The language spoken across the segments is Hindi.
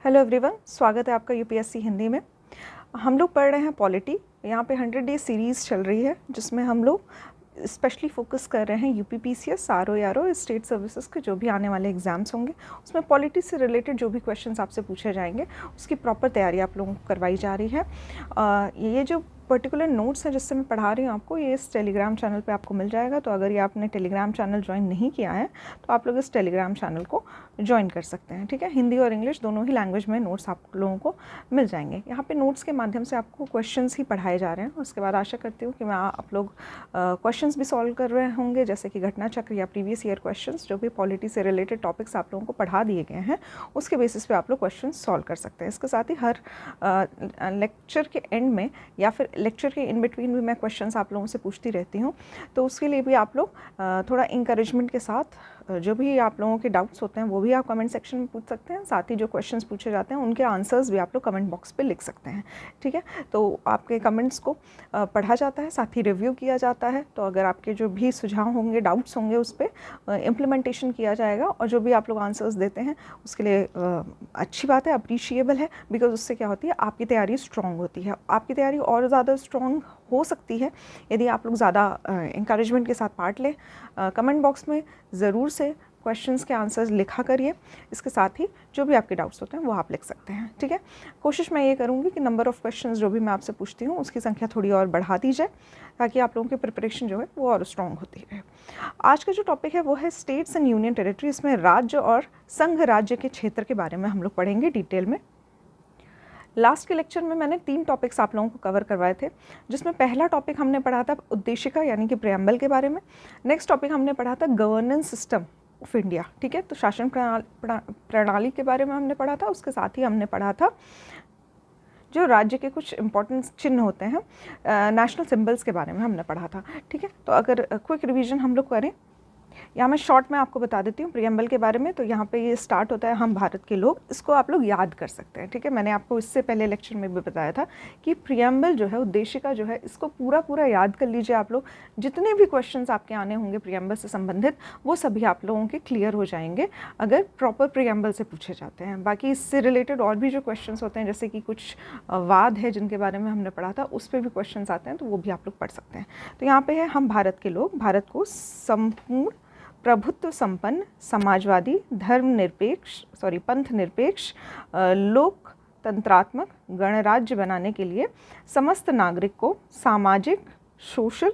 हेलो एवरीवन, स्वागत है आपका यूपीएससी हिंदी में। हम लोग पढ़ रहे हैं पॉलिटी। यहाँ पे 100 डे सीरीज़ चल रही है जिसमें हम लोग स्पेशली फोकस कर रहे हैं यूपीपीसीएस, आरओ स्टेट सर्विसेज के जो भी आने वाले एग्जाम्स होंगे उसमें पॉलिटी से रिलेटेड जो भी क्वेश्चंस आपसे पूछे जाएंगे उसकी प्रॉपर तैयारी आप लोगों को करवाई जा रही है। ये जो पर्टिकुलर नोट्स हैं जिससे मैं पढ़ा रही हूँ आपको, ये इस टेलीग्राम चैनल पे आपको मिल जाएगा। तो अगर ये आपने टेलीग्राम चैनल ज्वाइन नहीं किया है तो आप लोग इस टेलीग्राम चैनल को ज्वाइन कर सकते हैं। ठीक है, हिंदी और इंग्लिश दोनों ही लैंग्वेज में नोट्स आप लोगों को मिल जाएंगे। यहाँ पे नोट्स के माध्यम से आपको क्वेश्चंस ही पढ़ाए जा रहे हैं। उसके बाद आशा करती हूँ कि मैं आप लोग क्वेश्चंस भी सॉल्व कर रहे होंगे, जैसे कि घटना चक्र या प्रीवियस ईयर क्वेश्चंस, जो भी पॉलिटी से रिलेटेड टॉपिक्स आप लोगों को पढ़ा दिए गए हैं उसके बेसिस पे आप लोग क्वेश्चन सॉल्व कर सकते हैं। इसके साथ ही हर लेक्चर के एंड में या फिर लेक्चर के इन बिटवीन भी मैं क्वेश्चंस आप लोगों से पूछती रहती हूँ, तो उसके लिए भी आप लोग थोड़ा इंकरेजमेंट के साथ जो भी आप लोगों के डाउट्स होते हैं वो भी आप कमेंट सेक्शन में पूछ सकते हैं। साथ ही जो क्वेश्चंस पूछे जाते हैं उनके आंसर्स भी आप लोग कमेंट बॉक्स पे लिख सकते हैं। ठीक है, तो आपके कमेंट्स को पढ़ा जाता है, साथ ही रिव्यू किया जाता है। तो अगर आपके जो भी सुझाव होंगे, डाउट्स होंगे, उस पर इम्प्लीमेंटेशन किया जाएगा और जो भी आप लोग आंसर्स देते हैं उसके लिए अच्छी बात है, अप्रिशिएबल है। बिकॉज उससे क्या होती है, आपकी तैयारी स्ट्रॉन्ग होती है। आपकी तैयारी और ज़्यादा स्ट्रॉन्ग हो सकती है यदि आप लोग ज़्यादा इंकरेजमेंट के साथ पार्ट लें। कमेंट बॉक्स में ज़रूर से क्वेश्चंस के आंसर्स लिखा करिए। इसके साथ ही जो भी आपके डाउट्स होते हैं वो आप लिख सकते हैं। ठीक है, कोशिश मैं ये करूँगी कि नंबर ऑफ़ क्वेश्चंस जो भी मैं आपसे पूछती हूँ उसकी संख्या थोड़ी और बढ़ा दी जाए, ताकि आप लोगों की प्रिपरेशन जो है वो और स्ट्रॉन्ग होती रहे। आज का जो टॉपिक है वो है स्टेट्स एंड यूनियन टेरिटरी। इसमें राज्य और संघ राज्य के क्षेत्र के बारे में हम लोग पढ़ेंगे डिटेल में। लास्ट के लेक्चर में मैंने 3 टॉपिक्स आप लोगों को कवर करवाए थे, जिसमें पहला टॉपिक हमने पढ़ा था उद्देशिका यानी कि प्रियम्बल के बारे में। नेक्स्ट टॉपिक हमने पढ़ा था गवर्नेंस सिस्टम ऑफ इंडिया। ठीक है, तो शासन प्रणाली के बारे में हमने पढ़ा था। उसके साथ ही हमने पढ़ा था जो राज्य के कुछ इंपॉर्टेंट चिन्ह होते हैं, नेशनल सिंबल्स के बारे में हमने पढ़ा था। ठीक है, तो अगर क्विक रिवीजन हम लोग करें, यहाँ मैं शॉर्ट में आपको बता देती हूँ प्रियम्बल के बारे में। तो यहाँ पे ये स्टार्ट होता है हम भारत के लोग, इसको आप लोग याद कर सकते हैं। ठीक है, मैंने आपको इससे पहले लेक्चर में भी बताया था कि प्रियम्बल जो है, उद्देशिका जो है, इसको पूरा याद कर लीजिए आप लोग। जितने भी क्वेश्चंस आपके आने होंगे प्रियम्बल से संबंधित वो सभी आप लोगों के क्लियर हो जाएंगे अगर प्रॉपर प्रियम्बल से पूछे जाते हैं। बाकी इससे रिलेटेड और भी जो क्वेश्चन होते हैं, जैसे कि कुछ वाद है जिनके बारे में हमने पढ़ा था, उस पर भी क्वेश्चन आते हैं, तो वो भी आप लोग पढ़ सकते हैं। तो यहाँ पे है हम भारत के लोग, भारत को संपूर्ण प्रभुत्व संपन्न, समाजवादी, पंथ निरपेक्ष, लोकतंत्रात्मक गणराज्य बनाने के लिए समस्त नागरिक को सामाजिक, सोशल,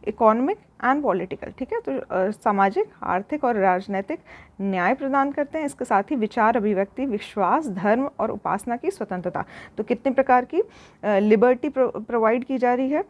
इकोनॉमिक एंड पॉलिटिकल, ठीक है, तो सामाजिक, आर्थिक और राजनीतिक न्याय प्रदान करते हैं। इसके साथ ही विचार, अभिव्यक्ति, विश्वास, धर्म और उपासना की स्वतंत्रता। तो कितने प्रकार की लिबर्टी प्रोवाइड की जा रही है?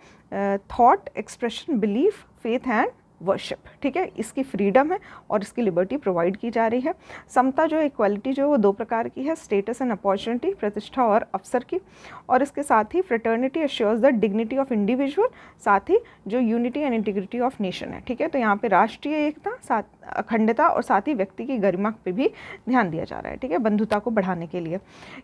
Thought, expression, belief, faith and worship. ठीक है, इसकी फ्रीडम है और इसकी लिबर्टी प्रोवाइड की जा रही है। समता जो इक्वालिटी जो है वो 2 प्रकार की है, स्टेटस एंड अपॉर्चुनिटी, प्रतिष्ठा और अवसर की। और इसके साथ ही fraternity assures the dignity of individual, साथ ही जो unity and integrity of nation है। ठीक है, तो यहाँ पे राष्ट्रीय एकता, साथ अखंडता और साथ ही व्यक्ति की गरिमा पे भी ध्यान दिया जा रहा है। ठीक है, बंधुता को बढ़ाने के लिए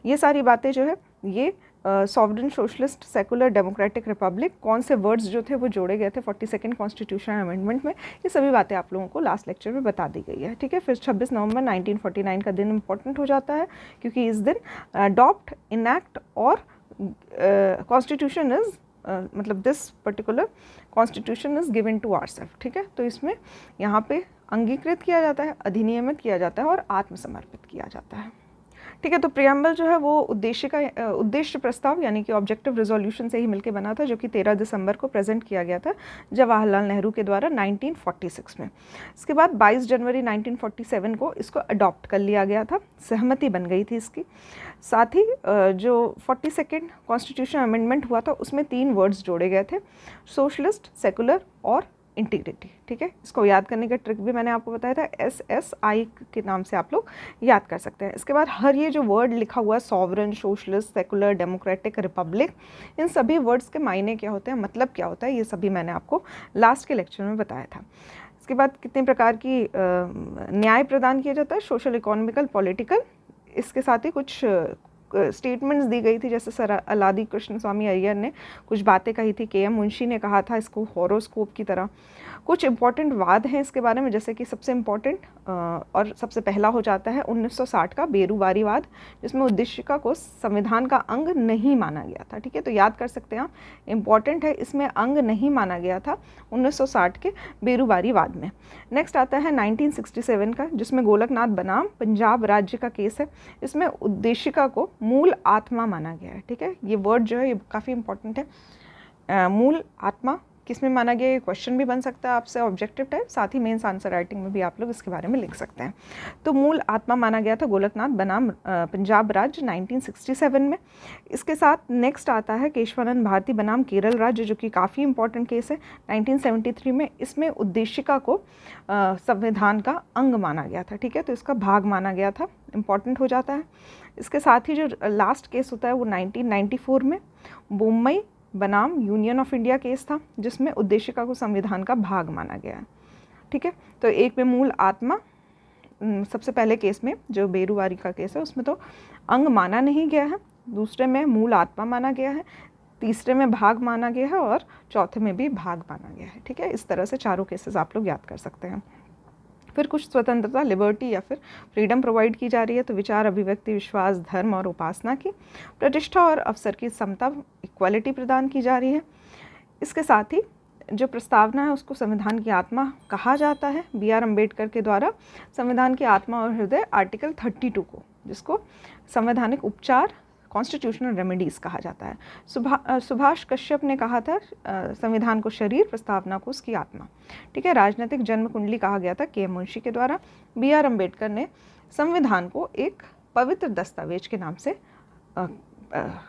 ये सारी बातें जो है, ये sovereign, socialist, secular, democratic, Republic, कौन से वर्ड्स जो थे वो जोड़े गए थे 42nd कॉन्स्टिट्यूशन अमेंडमेंट में, ये सभी बातें आप लोगों को लास्ट लेक्चर में बता दी गई है। ठीक है, फिर 26 नवंबर 1949 का दिन इंपॉर्टेंट हो जाता है, क्योंकि इस दिन अडॉप्ट, इनैक्ट और कॉन्स्टिट्यूशन इज़ मतलब this particular constitution is given to ourself. ठीक है, तो इसमें यहाँ पे अंगीकृत किया जाता है, अधिनियमित किया जाता है और आत्मसमर्पित किया जाता है। ठीक है, तो प्रियम्बल जो है वो उद्देश्य प्रस्ताव यानी कि ऑब्जेक्टिव रिजोल्यूशन से ही मिलके बना था, जो कि 13 दिसंबर को प्रेजेंट किया गया था जवाहरलाल नेहरू के द्वारा 1946 में। इसके बाद 22 जनवरी 1947 को इसको अडॉप्ट कर लिया गया था, सहमति बन गई थी इसकी। साथ ही जो 42nd कॉन्स्टिट्यूशन अमेंडमेंट हुआ था उसमें 3 वर्ड्स जोड़े गए थे, सोशलिस्ट, सेकुलर और इंटीग्रिटी। ठीक है, इसको याद करने का ट्रिक भी मैंने आपको बताया था, SSI के नाम से आप लोग याद कर सकते हैं। इसके बाद हर ये जो वर्ड लिखा हुआ है, sovereign, socialist, secular, democratic, republic, इन सभी वर्ड्स के मायने क्या होते हैं, मतलब क्या होता है, ये सभी मैंने आपको लास्ट के लेक्चर में बताया था। इसके बाद कितने प्रकार की न्याय प्रदान किया जाता है, सोशल, इकोनॉमिकल, पॉलिटिकल। इसके साथ ही कुछ स्टेटमेंट्स दी गई थी, जैसे सर अलादी कृष्ण स्वामी अय्यर ने कुछ बातें कही थी, KM मुंशी ने कहा था इसको हॉरोस्कोप की तरह। कुछ इंपॉर्टेंट वाद हैं इसके बारे में, जैसे कि सबसे इम्पॉर्टेंट और सबसे पहला हो जाता है 1960 का बेरूवारीवाद, जिसमें उद्देशिका को संविधान का अंग नहीं माना गया था। ठीक है, तो याद कर सकते हैं आप, इम्पॉर्टेंट है, इसमें अंग नहीं माना गया था 1960 के बेरूवारीवाद में। नेक्स्ट आता है 1967 का, जिसमें गोलकनाथ बनाम पंजाब राज्य का केस है। इसमें उद्देशिका को मूल आत्मा माना गया है। ठीक है, ये वर्ड जो है ये काफ़ी इंपॉर्टेंट है। मूल आत्मा किस में माना गया, ये क्वेश्चन भी बन सकता है आपसे ऑब्जेक्टिव टाइप, साथ ही मेंस आंसर राइटिंग में भी आप लोग इसके बारे में लिख सकते हैं। तो मूल आत्मा माना गया था गोलकनाथ बनाम पंजाब राज्य 1967 में। इसके साथ नेक्स्ट आता है केशवानंद भारती बनाम केरल राज्य, जो कि काफ़ी इंपॉर्टेंट केस है 1973 में। इसमें उद्देशिका को संविधान का अंग माना गया था। ठीक है, तो इसका भाग माना गया था, इंपॉर्टेंट हो जाता है। इसके साथ ही जो लास्ट केस होता है वो 1994 में बोम्मई बनाम यूनियन ऑफ इंडिया केस था, जिसमें उद्देशिका को संविधान का भाग माना गया है। ठीक है, तो एक में मूल आत्मा, सबसे पहले केस में जो बेरूवारी का केस है उसमें तो अंग माना नहीं गया है, दूसरे में मूल आत्मा माना गया है, तीसरे में भाग माना गया है और चौथे में भी भाग माना गया है। ठीक है, इस तरह से चारों केसेस आप लोग याद कर सकते हैं। फिर कुछ स्वतंत्रता, लिबर्टी या फिर फ्रीडम प्रोवाइड की जा रही है, तो विचार, अभिव्यक्ति, विश्वास, धर्म और उपासना की, प्रतिष्ठा और अवसर की समता, इक्वालिटी प्रदान की जा रही है। इसके साथ ही जो प्रस्तावना है उसको संविधान की आत्मा कहा जाता है BR अम्बेडकर के द्वारा। संविधान की आत्मा और हृदय आर्टिकल 32 को, जिसको संवैधानिक उपचार, कॉन्स्टिट्यूशनल रेमेडीज़ कहा जाता है। सुभाष कश्यप ने कहा था संविधान को शरीर, प्रस्तावना को उसकी आत्मा। ठीक है, राजनीतिक जन्म कुंडली कहा गया था KM मुंशी के द्वारा। BR अम्बेडकर ने संविधान को एक पवित्र दस्तावेज के नाम से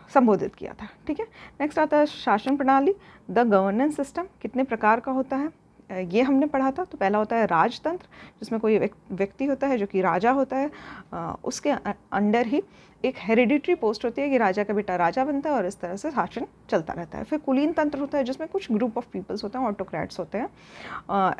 संबोधित किया था। ठीक है, नेक्स्ट आता है शासन प्रणाली, द गवर्नेंस सिस्टम कितने प्रकार का होता है, ये हमने पढ़ा था। तो पहला होता है राजतंत्र, जिसमें कोई व्यक्ति होता है जो कि राजा होता है, उसके अंडर ही एक हेरिडिटरी पोस्ट होती है कि राजा का बेटा राजा बनता है और इस तरह से शासन चलता रहता है। फिर कुलीन तंत्र होता है, जिसमें कुछ ग्रुप ऑफ पीपल्स होते हैं, ऑटोक्रेट्स होते हैं,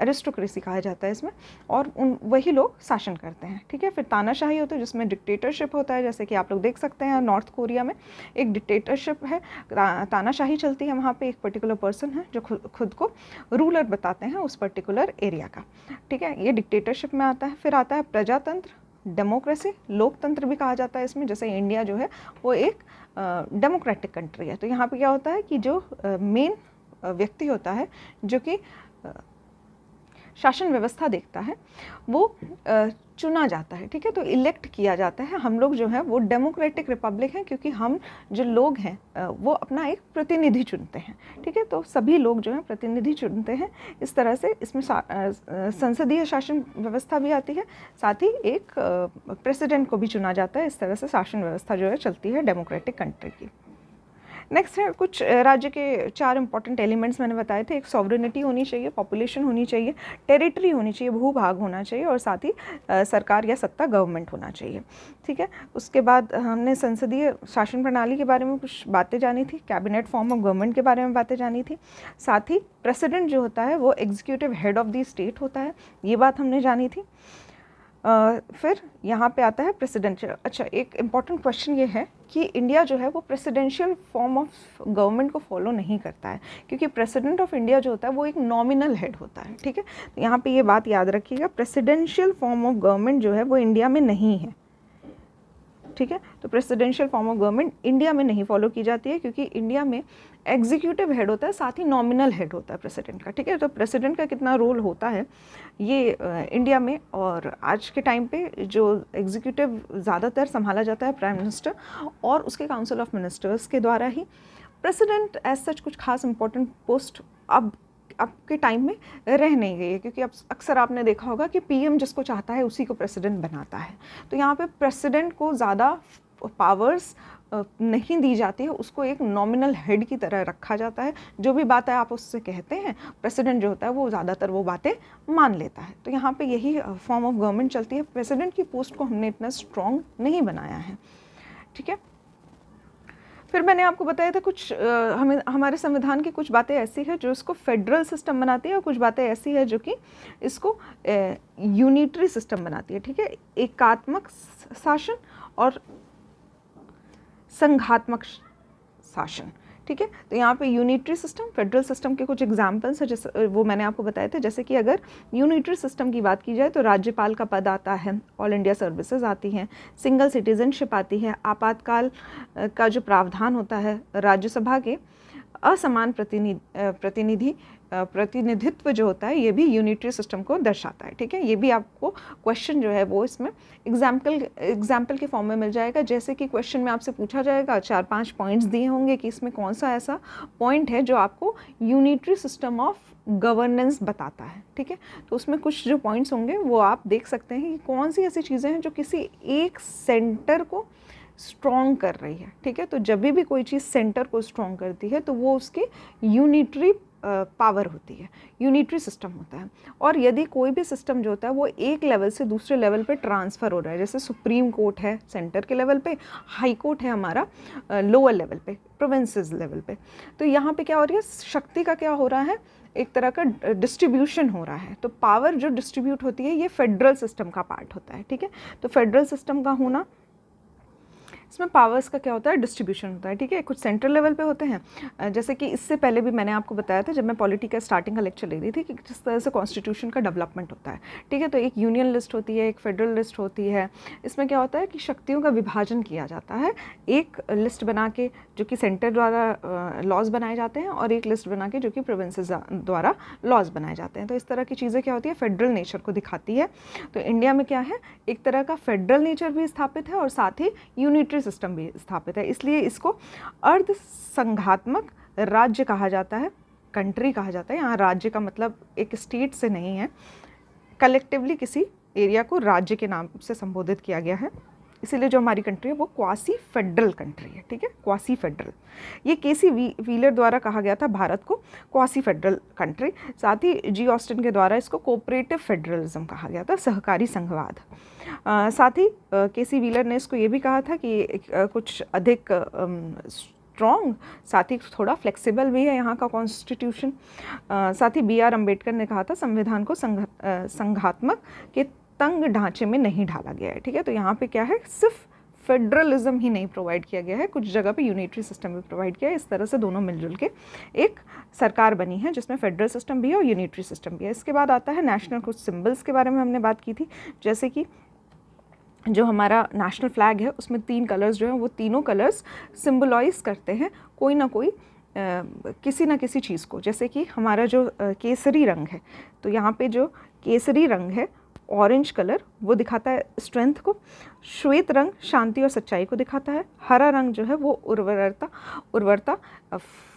एरिस्टोक्रेसी कहा जाता है इसमें, और वही लोग शासन करते हैं। ठीक है, फिर तानाशाही होता है, जिसमें डिक्टेटरशिप होता है, जैसे कि आप लोग देख सकते हैं नॉर्थ कोरिया में एक डिक्टेटरशिप है, तानाशाही चलती है, वहाँ पर एक पर्टिकुलर पर्सन है जो खुद को रूलर बताते हैं उस पर्टिकुलर एरिया का। ठीक है, ये डिक्टेटरशिप में आता है। फिर आता है प्रजातंत्र, डेमोक्रेसी, लोकतंत्र भी कहा जाता है इसमें, जैसे इंडिया जो है वो एक डेमोक्रेटिक कंट्री है। तो यहाँ पे क्या होता है कि जो मेन व्यक्ति होता है जो कि शासन व्यवस्था देखता है वो चुना जाता है। ठीक है, तो इलेक्ट किया जाता है। हम लोग जो है वो डेमोक्रेटिक रिपब्लिक हैं, क्योंकि हम जो लोग हैं वो अपना एक प्रतिनिधि चुनते हैं। ठीक है, तो सभी लोग जो हैं प्रतिनिधि चुनते हैं। इस तरह से इसमें संसदीय शासन व्यवस्था भी आती है, साथ ही एक प्रेसिडेंट को भी चुना जाता है। इस तरह से शासन व्यवस्था जो है चलती है डेमोक्रेटिक कंट्री की। नेक्स्ट है कुछ राज्य के 4 इंपॉर्टेंट एलिमेंट्स मैंने बताए थे। एक सॉवरेनिटी होनी चाहिए, पॉपुलेशन होनी चाहिए, टेरिटरी होनी चाहिए, भूभाग होना चाहिए, और साथ ही सरकार या सत्ता गवर्नमेंट होना चाहिए। ठीक है, उसके बाद हमने संसदीय शासन प्रणाली के बारे में कुछ बातें जानी थी, कैबिनेट फॉर्म ऑफ गवर्नमेंट के बारे में बातें जानी थी, साथ ही प्रेसिडेंट जो होता है वो executive head of the state होता है, ये बात हमने जानी थी। फिर यहाँ पे आता है प्रेसिडेंशियल। अच्छा, एक इम्पॉर्टेंट क्वेश्चन ये है कि इंडिया जो है वो प्रेसिडेंशियल फॉर्म ऑफ गवर्नमेंट को फॉलो नहीं करता है, क्योंकि प्रेसिडेंट ऑफ इंडिया जो होता है वो एक नॉमिनल हेड होता है। ठीक है, तो यहाँ पे ये बात याद रखिएगा, प्रेसिडेंशियल फॉर्म ऑफ गवर्नमेंट जो है वो इंडिया में नहीं है। ठीक है, तो presidential form of government India में नहीं फॉलो की जाती है, क्योंकि इंडिया में एग्जीक्यूटिव हेड होता है, साथ ही नॉमिनल हेड होता है प्रेसिडेंट का। ठीक है, तो प्रेसिडेंट का कितना रोल होता है ये इंडिया में, और आज के टाइम पे जो एग्जीक्यूटिव ज़्यादातर संभाला जाता है प्राइम मिनिस्टर और उसके काउंसिल ऑफ मिनिस्टर्स के द्वारा ही। प्रेसिडेंट एज सच कुछ खास इंपॉर्टेंट पोस्ट अब के टाइम में रह नहीं गई है, क्योंकि अब अक्सर आपने देखा होगा कि PM जिसको चाहता है उसी को प्रेसिडेंट बनाता है। तो यहाँ पे प्रेसिडेंट को ज़्यादा पावर्स नहीं दी जाती है, उसको एक नॉमिनल हेड की तरह रखा जाता है। जो भी बात है आप उससे कहते हैं, प्रेसिडेंट जो होता है वो ज़्यादातर वो बातें मान लेता है। तो यहाँ पे यही फॉर्म ऑफ गवर्नमेंट चलती है। प्रेसिडेंट की पोस्ट को हमने इतना स्ट्रॉन्ग नहीं बनाया है। ठीक है, फिर मैंने आपको बताया था कुछ हमारे संविधान की कुछ बातें ऐसी है जो इसको फेडरल सिस्टम बनाती है, और कुछ बातें ऐसी है जो कि इसको यूनिटरी सिस्टम बनाती है। ठीक है, एकात्मक शासन और संघात्मक शासन। ठीक है। तो यहाँ पे यूनिटरी सिस्टम, फेडरल सिस्टम के कुछ एग्जांपल्स हैं, जैसे वो मैंने आपको बताए थे। जैसे कि अगर यूनिटरी सिस्टम की बात की जाए तो राज्यपाल का पद आता है, ऑल इंडिया सर्विसेज आती हैं, सिंगल सिटीजनशिप आती है, आपातकाल का जो प्रावधान होता है, राज्यसभा के असमान प्रतिनिधित्व जो होता है, ये भी यूनिटरी सिस्टम को दर्शाता है। ठीक है, ये भी आपको क्वेश्चन जो है वो इसमें एग्जाम्पल के फॉर्म में मिल जाएगा। जैसे कि क्वेश्चन में आपसे पूछा जाएगा, 4-5 पॉइंट्स दिए होंगे कि इसमें कौन सा ऐसा पॉइंट है जो आपको यूनिटरी सिस्टम ऑफ गवर्नेंस बताता है। ठीक है, तो उसमें कुछ जो पॉइंट्स होंगे वो आप देख सकते हैं कि कौन सी ऐसी चीज़ें हैं जो किसी एक सेंटर को स्ट्रॉन्ग कर रही है। ठीक है, तो जब भी कोई चीज़ सेंटर को स्ट्रॉन्ग करती है तो वो उसकी यूनिटरी पावर होती है, यूनिटरी सिस्टम होता है। और यदि कोई भी सिस्टम जो होता है वो एक लेवल से दूसरे लेवल पे ट्रांसफ़र हो रहा है, जैसे सुप्रीम कोर्ट है सेंटर के लेवल पे, हाई कोर्ट है हमारा लोअर लेवल पे, प्रोविंसेस लेवल पे, तो यहाँ पे क्या हो रही है, शक्ति का क्या हो रहा है, एक तरह का डिस्ट्रीब्यूशन हो रहा है। तो पावर जो डिस्ट्रीब्यूट होती है ये फेडरल सिस्टम का पार्ट होता है। ठीक है, तो फेडरल सिस्टम का होना, इसमें पावर्स का क्या होता है, डिस्ट्रीब्यूशन होता है। ठीक है, कुछ सेंट्रल लेवल पे होते हैं, जैसे कि इससे पहले भी मैंने आपको बताया था जब मैं पॉलिटी का स्टार्टिंग का लेक्चर ले रही थी कि किस तरह से कॉन्स्टिट्यूशन का डेवलपमेंट होता है। ठीक है, तो एक यूनियन लिस्ट होती है, एक फेडरल लिस्ट होती है। इसमें क्या होता है कि शक्तियों का विभाजन किया जाता है, एक लिस्ट बना के जो कि सेंटर द्वारा लॉज बनाए जाते हैं, और एक लिस्ट बना के जो कि प्रोविंसेस द्वारा लॉज बनाए जाते हैं। तो इस तरह की चीज़ें क्या होती है, फेडरल नेचर को दिखाती है। तो इंडिया में क्या है, एक तरह का फेडरल नेचर भी स्थापित है और साथ ही यूनिटरी सिस्टम भी स्थापित है, इसलिए इसको अर्ध संघात्मक राज्य कहा जाता है, कंट्री कहा जाता है। यहाँ राज्य का मतलब एक स्टेट से नहीं है, कलेक्टिवली किसी एरिया को राज्य के नाम से संबोधित किया गया है, इसीलिए जो हमारी कंट्री है वो क्वासी फेडरल कंट्री है। ठीक है, क्वासी फेडरल, ये केसी व्हीलर द्वारा कहा गया था भारत को क्वासी फेडरल कंट्री। साथ ही जी ऑस्टिन के द्वारा इसको कोऑपरेटिव फेडरलिज्म कहा गया था, सहकारी संघवाद। साथ ही केसी व्हीलर ने इसको ये भी कहा था कि कुछ अधिक स्ट्रॉन्ग, साथ ही थोड़ा फ्लेक्सिबल भी है यहाँ का कॉन्स्टिट्यूशन। साथ ही बी आर अम्बेडकर ने कहा था संविधान को संघात्मक के तंग ढांचे में नहीं ढाला गया है। ठीक है, तो यहाँ पे क्या है, सिर्फ फेडरलिज्म ही नहीं प्रोवाइड किया गया है, कुछ जगह पे यूनिटरी सिस्टम भी प्रोवाइड किया है। इस तरह से दोनों मिलजुल के एक सरकार बनी है जिसमें फेडरल सिस्टम भी है और यूनिटरी सिस्टम भी है। इसके बाद आता है नेशनल, कुछ सिंबल्स के बारे में हमने बात की थी, जैसे कि जो हमारा नेशनल फ्लैग है उसमें 3 कलर्स जो हैं वो तीनों कलर्स सिम्बलाइज करते हैं कोई ना कोई किसी ना किसी चीज़ को। जैसे कि हमारा जो केसरी रंग है, तो यहाँ पे जो केसरी रंग है, ऑरेंज कलर, वो दिखाता है स्ट्रेंथ को, श्वेत रंग शांति और सच्चाई को दिखाता है, हरा रंग जो है वो उर्वरता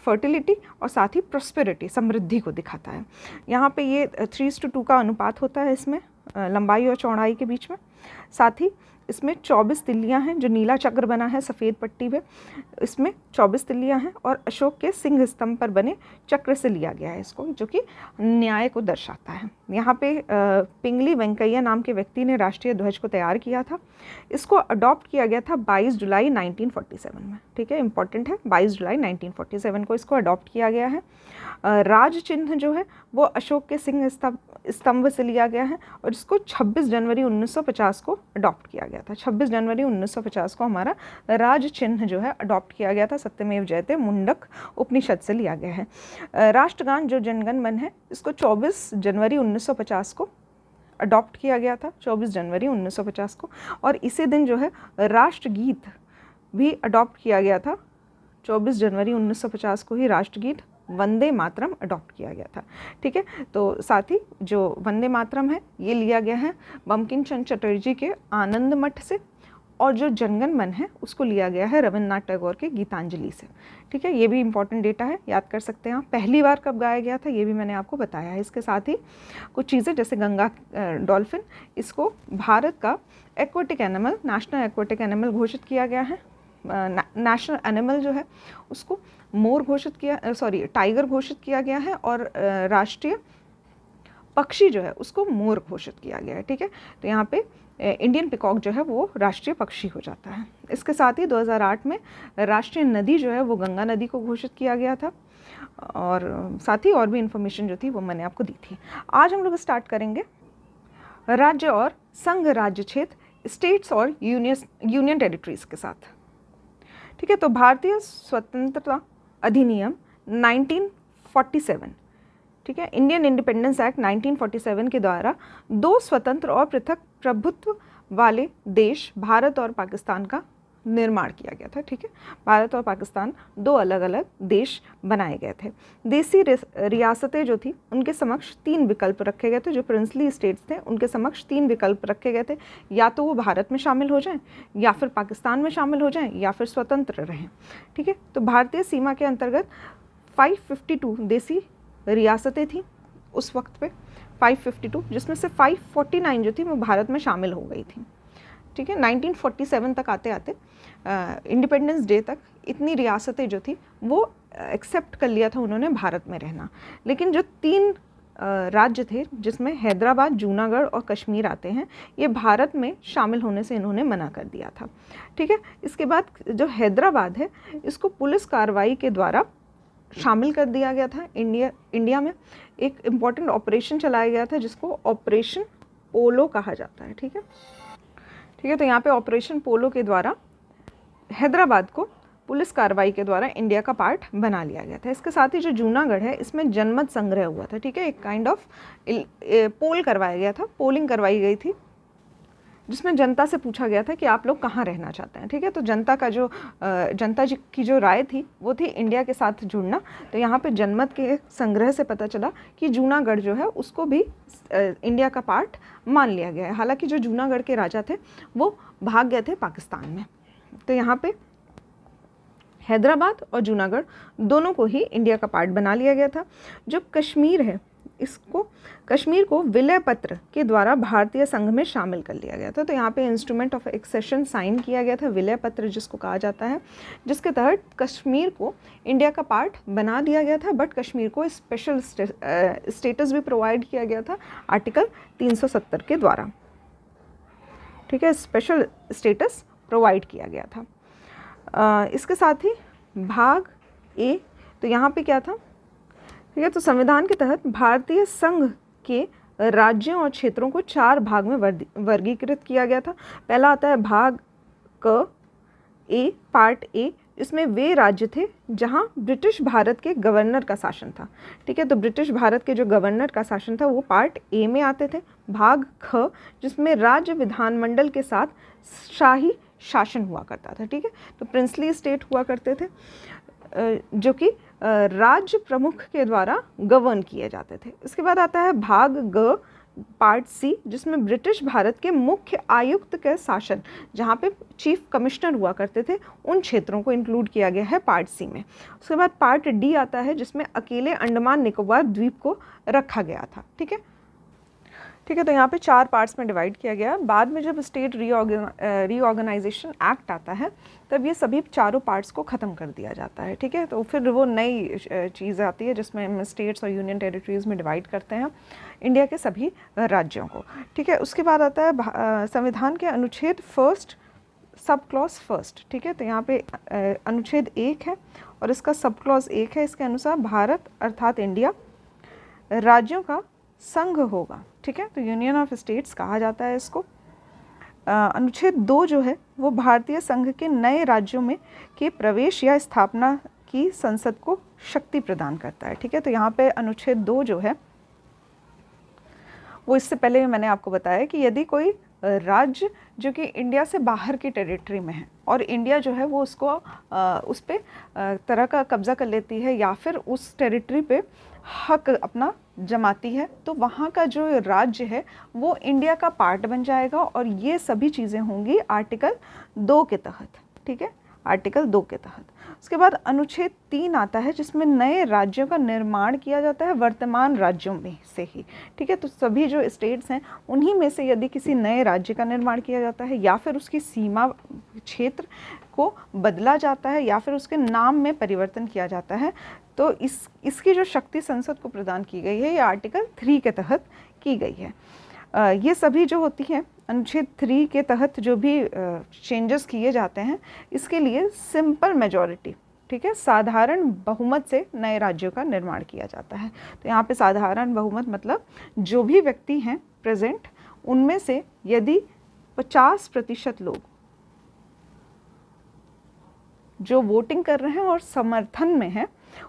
फर्टिलिटी और साथ ही प्रॉस्पेरिटी, समृद्धि को दिखाता है। यहाँ पे ये 3:2 का अनुपात होता है इसमें लंबाई और चौड़ाई के बीच में। साथ ही इसमें 24 तिल्लियाँ हैं, जो नीला चक्र बना है सफ़ेद पट्टी पे, इसमें 24 तिल्लियाँ हैं और अशोक के सिंह स्तंभ पर बने चक्र से लिया गया है इसको, जो कि न्याय को दर्शाता है। यहाँ पे पिंगली वेंकैया नाम के व्यक्ति ने राष्ट्रीय ध्वज को तैयार किया था। इसको अडॉप्ट किया गया था 22 जुलाई 1947 में। ठीक है, इंपॉर्टेंट है, 22 जुलाई 1947 को इसको अडॉप्ट किया गया है। राज चिन्ह जो है वो अशोक के सिंह स्तंभ से लिया गया है और इसको 26 जनवरी 1950 को अडॉप्ट किया गया था। 26 जनवरी 1950 को हमारा राज चिन्ह जो है अडॉप्ट किया गया था, सत्यमेव जयते मुंडक उपनिषद से लिया गया है। राष्ट्रगान जो जनगण मन है, इसको 24 जनवरी 1950 को अडॉप्ट किया गया था, 24 जनवरी 1950 को। और इसी दिन जो है राष्ट्रगीत भी अडॉप्ट किया गया था, 24 जनवरी 1950 को ही राष्ट्रगीत वंदे मातरम अडॉप्ट किया गया था। ठीक है, तो साथ ही जो वंदे मातरम है ये लिया गया है बंकिम चंद्र चटर्जी के आनंद मठ से, और जो जनगण मन है उसको लिया गया है रविन्द्रनाथ टैगोर के गीतांजलि से। ठीक है, ये भी इंपॉर्टेंट डेटा है, याद कर सकते हैं आप। पहली बार कब गाया गया था ये भी मैंने आपको बताया है। इसके साथ ही कुछ चीज़ें जैसे गंगा डॉल्फिन, इसको भारत का aquatic animal, national aquatic animal घोषित किया गया है। नेशनल एनिमल जो है उसको मोर घोषित किया, टाइगर घोषित किया गया है, और राष्ट्रीय पक्षी जो है उसको मोर घोषित किया गया है। ठीक है, तो यहाँ पे इंडियन पिकॉक जो है वो राष्ट्रीय पक्षी हो जाता है। इसके साथ ही 2008 में राष्ट्रीय नदी जो है वो गंगा नदी को घोषित किया गया था, और साथ ही और भी इंफॉर्मेशन जो थी वो मैंने आपको दी थी। आज हम लोग स्टार्ट करेंगे राज्य और संघ राज्य क्षेत्र, स्टेट्स और यूनियन टेरिटरीज़ के साथ। ठीक है, तो भारतीय स्वतंत्रता अधिनियम 1947, ठीक है, इंडियन इंडिपेंडेंस एक्ट 1947 के द्वारा दो स्वतंत्र और पृथक प्रभुत्व वाले देश भारत और पाकिस्तान का निर्माण किया गया था। ठीक है, भारत और पाकिस्तान दो अलग अलग देश बनाए गए थे। देसी रियासतें जो थी उनके समक्ष तीन विकल्प रखे गए थे। जो प्रिंसली स्टेट्स थे उनके समक्ष तीन विकल्प रखे गए थे, या तो वो भारत में शामिल हो जाएं, या फिर पाकिस्तान में शामिल हो जाएं, या फिर स्वतंत्र रहें। ठीक है, तो भारतीय सीमा के अंतर्गत 552 देसी रियासतें थी उस वक्त पे, 552, जिसमें से 549 जो थी वो भारत में शामिल हो गई थी। ठीक है, 1947 तक आते आते इंडिपेंडेंस डे तक इतनी रियासतें जो थी वो एक्सेप्ट कर लिया था उन्होंने भारत में रहना। लेकिन जो तीन राज्य थे जिसमें हैदराबाद, जूनागढ़ और कश्मीर आते हैं, ये भारत में शामिल होने से इन्होंने मना कर दिया था। ठीक है, इसके बाद जो हैदराबाद है इसको पुलिस कार्रवाई के द्वारा शामिल कर दिया गया था। इंडिया में एक इम्पॉर्टेंट ऑपरेशन चलाया गया था जिसको ऑपरेशन पोलो कहा जाता है। ठीक है, ठीक है, तो यहाँ पे ऑपरेशन पोलो के द्वारा हैदराबाद को पुलिस कार्रवाई के द्वारा इंडिया का पार्ट बना लिया गया था। इसके साथ ही जो जूनागढ़ है इसमें जनमत संग्रह हुआ था। ठीक है, एक काइंड ऑफ पोल करवाया गया था, पोलिंग करवाई गई थी, जिसमें जनता से पूछा गया था कि आप लोग कहाँ रहना चाहते हैं। ठीक है, तो जनता की जो राय थी वो थी इंडिया के साथ जुड़ना। तो यहाँ पे जनमत के संग्रह से पता चला कि जूनागढ़ जो है उसको भी इंडिया का पार्ट मान लिया गया है। हालांकि जो जूनागढ़ के राजा थे वो भाग गए थे पाकिस्तान में। तो यहाँ पे हैदराबाद और जूनागढ़ दोनों को ही इंडिया का पार्ट बना लिया गया था। जो कश्मीर है कश्मीर को विलय पत्र के द्वारा भारतीय संघ में शामिल कर लिया गया था। तो यहाँ पे इंस्ट्रूमेंट ऑफ एक्सेशन साइन किया गया था, विलय पत्र जिसको कहा जाता है, जिसके तहत कश्मीर को इंडिया का पार्ट बना दिया गया था। बट कश्मीर को स्पेशल स्टेटस भी प्रोवाइड किया गया था आर्टिकल 370 के द्वारा। ठीक है, स्पेशल स्टेटस प्रोवाइड किया गया था। इसके साथ ही भाग ए, तो यहाँ पे क्या था, ठीक है, तो संविधान के तहत भारतीय संघ के राज्यों और क्षेत्रों को 4 भाग में वर्गीकृत किया गया था। पहला आता है भाग क ए, पार्ट ए, इसमें वे राज्य थे जहां ब्रिटिश भारत के गवर्नर का शासन था। ठीक है, तो ब्रिटिश भारत के जो गवर्नर का शासन था वो पार्ट ए में आते थे। भाग ख, जिसमें राज्य विधानमंडल के साथ शाही शासन हुआ करता था। ठीक है, तो प्रिंसली स्टेट हुआ करते थे जो कि राज्य प्रमुख के द्वारा गवर्न किए जाते थे। इसके बाद आता है भाग ग, पार्ट सी, जिसमें ब्रिटिश भारत के मुख्य आयुक्त के शासन, जहाँ पे चीफ कमिश्नर हुआ करते थे, उन क्षेत्रों को इंक्लूड किया गया है पार्ट सी में। उसके बाद पार्ट डी आता है जिसमें अकेले अंडमान निकोबार द्वीप को रखा गया था। ठीक है, ठीक है, तो यहाँ पे 4 पार्ट्स में डिवाइड किया गया। बाद में जब स्टेट रीऑर्गेनाइजेशन एक्ट आता है तब ये सभी चारों पार्ट्स को ख़त्म कर दिया जाता है। ठीक है, तो फिर वो नई चीज़ आती है जिसमें हम स्टेट्स और यूनियन टेरिटरीज़ में डिवाइड करते हैं इंडिया के सभी राज्यों को। ठीक है, उसके बाद आता है संविधान के अनुच्छेद 1 सब क्लॉज 1। ठीक है, तो यहाँ पे अनुच्छेद 1 है और इसका सब क्लॉज 1 है। इसके अनुसार भारत अर्थात इंडिया राज्यों का संघ होगा। ठीक है, तो यूनियन ऑफ स्टेट्स कहा जाता है इसको। अनुच्छेद 2 जो है वो भारतीय संघ के नए राज्यों में के प्रवेश या स्थापना की संसद को शक्ति प्रदान करता है। ठीक है, तो यहाँ पे अनुच्छेद 2 जो है वो, इससे पहले मैंने आपको बताया कि यदि कोई राज्य जो कि इंडिया से बाहर की टेरिटरी में है और इंडिया जो है वो उसको उस पर तरह का कब्जा कर लेती है या फिर उस टेरिटरी पे हक अपना जमाती है, तो वहाँ का जो राज्य है वो इंडिया का पार्ट बन जाएगा और ये सभी चीज़ें होंगी आर्टिकल 2 के तहत। ठीक है, आर्टिकल 2 के तहत। उसके बाद अनुच्छेद 3 आता है जिसमें नए राज्यों का निर्माण किया जाता है वर्तमान राज्यों में से ही। ठीक है, तो सभी जो स्टेट्स हैं उन्हीं में से यदि किसी नए राज्य का निर्माण किया जाता है या फिर उसकी सीमा क्षेत्र को बदला जाता है या फिर उसके नाम में परिवर्तन किया जाता है, तो इसकी जो शक्ति संसद को प्रदान की गई है ये आर्टिकल 3 के तहत की गई है। ये सभी जो होती हैं अनुच्छेद 3 के तहत जो भी चेंजेस किए जाते हैं इसके लिए सिंपल मेजॉरिटी, ठीक है, साधारण बहुमत से नए राज्यों का निर्माण किया जाता है। तो यहाँ पे साधारण बहुमत मतलब जो भी व्यक्ति हैं प्रेजेंट उनमें से यदि 50% लोग जो वोटिंग कर रहे हैं और समर्थन में हैं,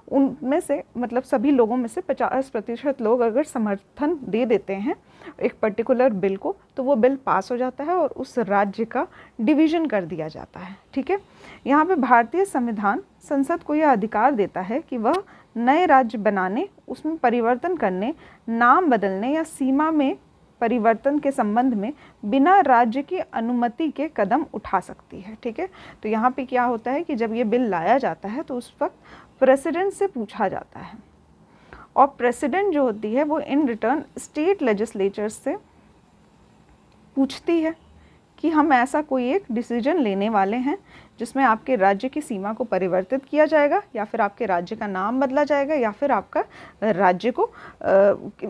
उनमें से मतलब सभी लोगों में से 50% लोग अगर समर्थन दे देते हैं एक पर्टिकुलर बिल को, तो वो बिल पास हो जाता है और उस राज्य का डिवीज़न कर दिया जाता है। ठीक है, यहाँ पे भारतीय संविधान संसद को यह अधिकार देता है कि वह नए राज्य बनाने, उसमें परिवर्तन करने, नाम बदलने या सीमा में परिवर्तन के संबंध में बिना राज्य की अनुमति के कदम उठा सकती है। ठीक है, तो यहाँ पे क्या होता है कि जब ये बिल लाया जाता है तो उस वक्त प्रेसिडेंट से पूछा जाता है, और प्रेसिडेंट जो होती है वो इन रिटर्न स्टेट लेजिस्लेचर्स से पूछती है कि हम ऐसा कोई एक डिसीजन लेने वाले हैं जिसमें आपके राज्य की सीमा को परिवर्तित किया जाएगा, या फिर आपके राज्य का नाम बदला जाएगा, या फिर आपका राज्य को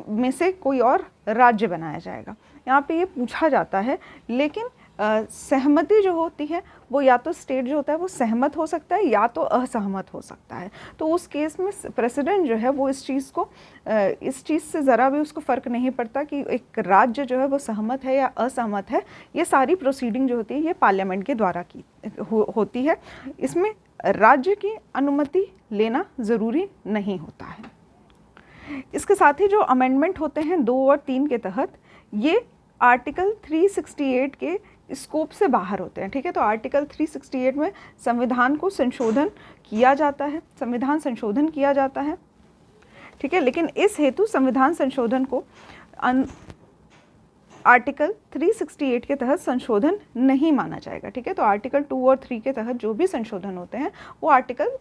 में से कोई और राज्य बनाया जाएगा। यहाँ पे ये पूछा जाता है, लेकिन सहमति जो होती है वो या तो स्टेट जो होता है वो सहमत हो सकता है या तो असहमत हो सकता है। तो उस केस में प्रेसिडेंट जो है वो इस चीज़ से ज़रा भी उसको फ़र्क नहीं पड़ता कि एक राज्य जो है वो सहमत है या असहमत है। ये सारी प्रोसीडिंग जो होती है ये पार्लियामेंट के द्वारा की होती है। इसमें राज्य की अनुमति लेना ज़रूरी नहीं होता है। इसके साथ ही जो अमेंडमेंट होते हैं 2 और 3 के तहत, ये आर्टिकल 368 के स्कोप से बाहर होते हैं। ठीक है, तो आर्टिकल 368 में संविधान को संशोधन किया जाता है, संविधान संशोधन किया जाता है। ठीक है, लेकिन इस हेतु संविधान संशोधन को आर्टिकल 368 के तहत संशोधन नहीं माना जाएगा। ठीक है, तो आर्टिकल 2 और 3 के तहत जो भी संशोधन होते हैं वो आर्टिकल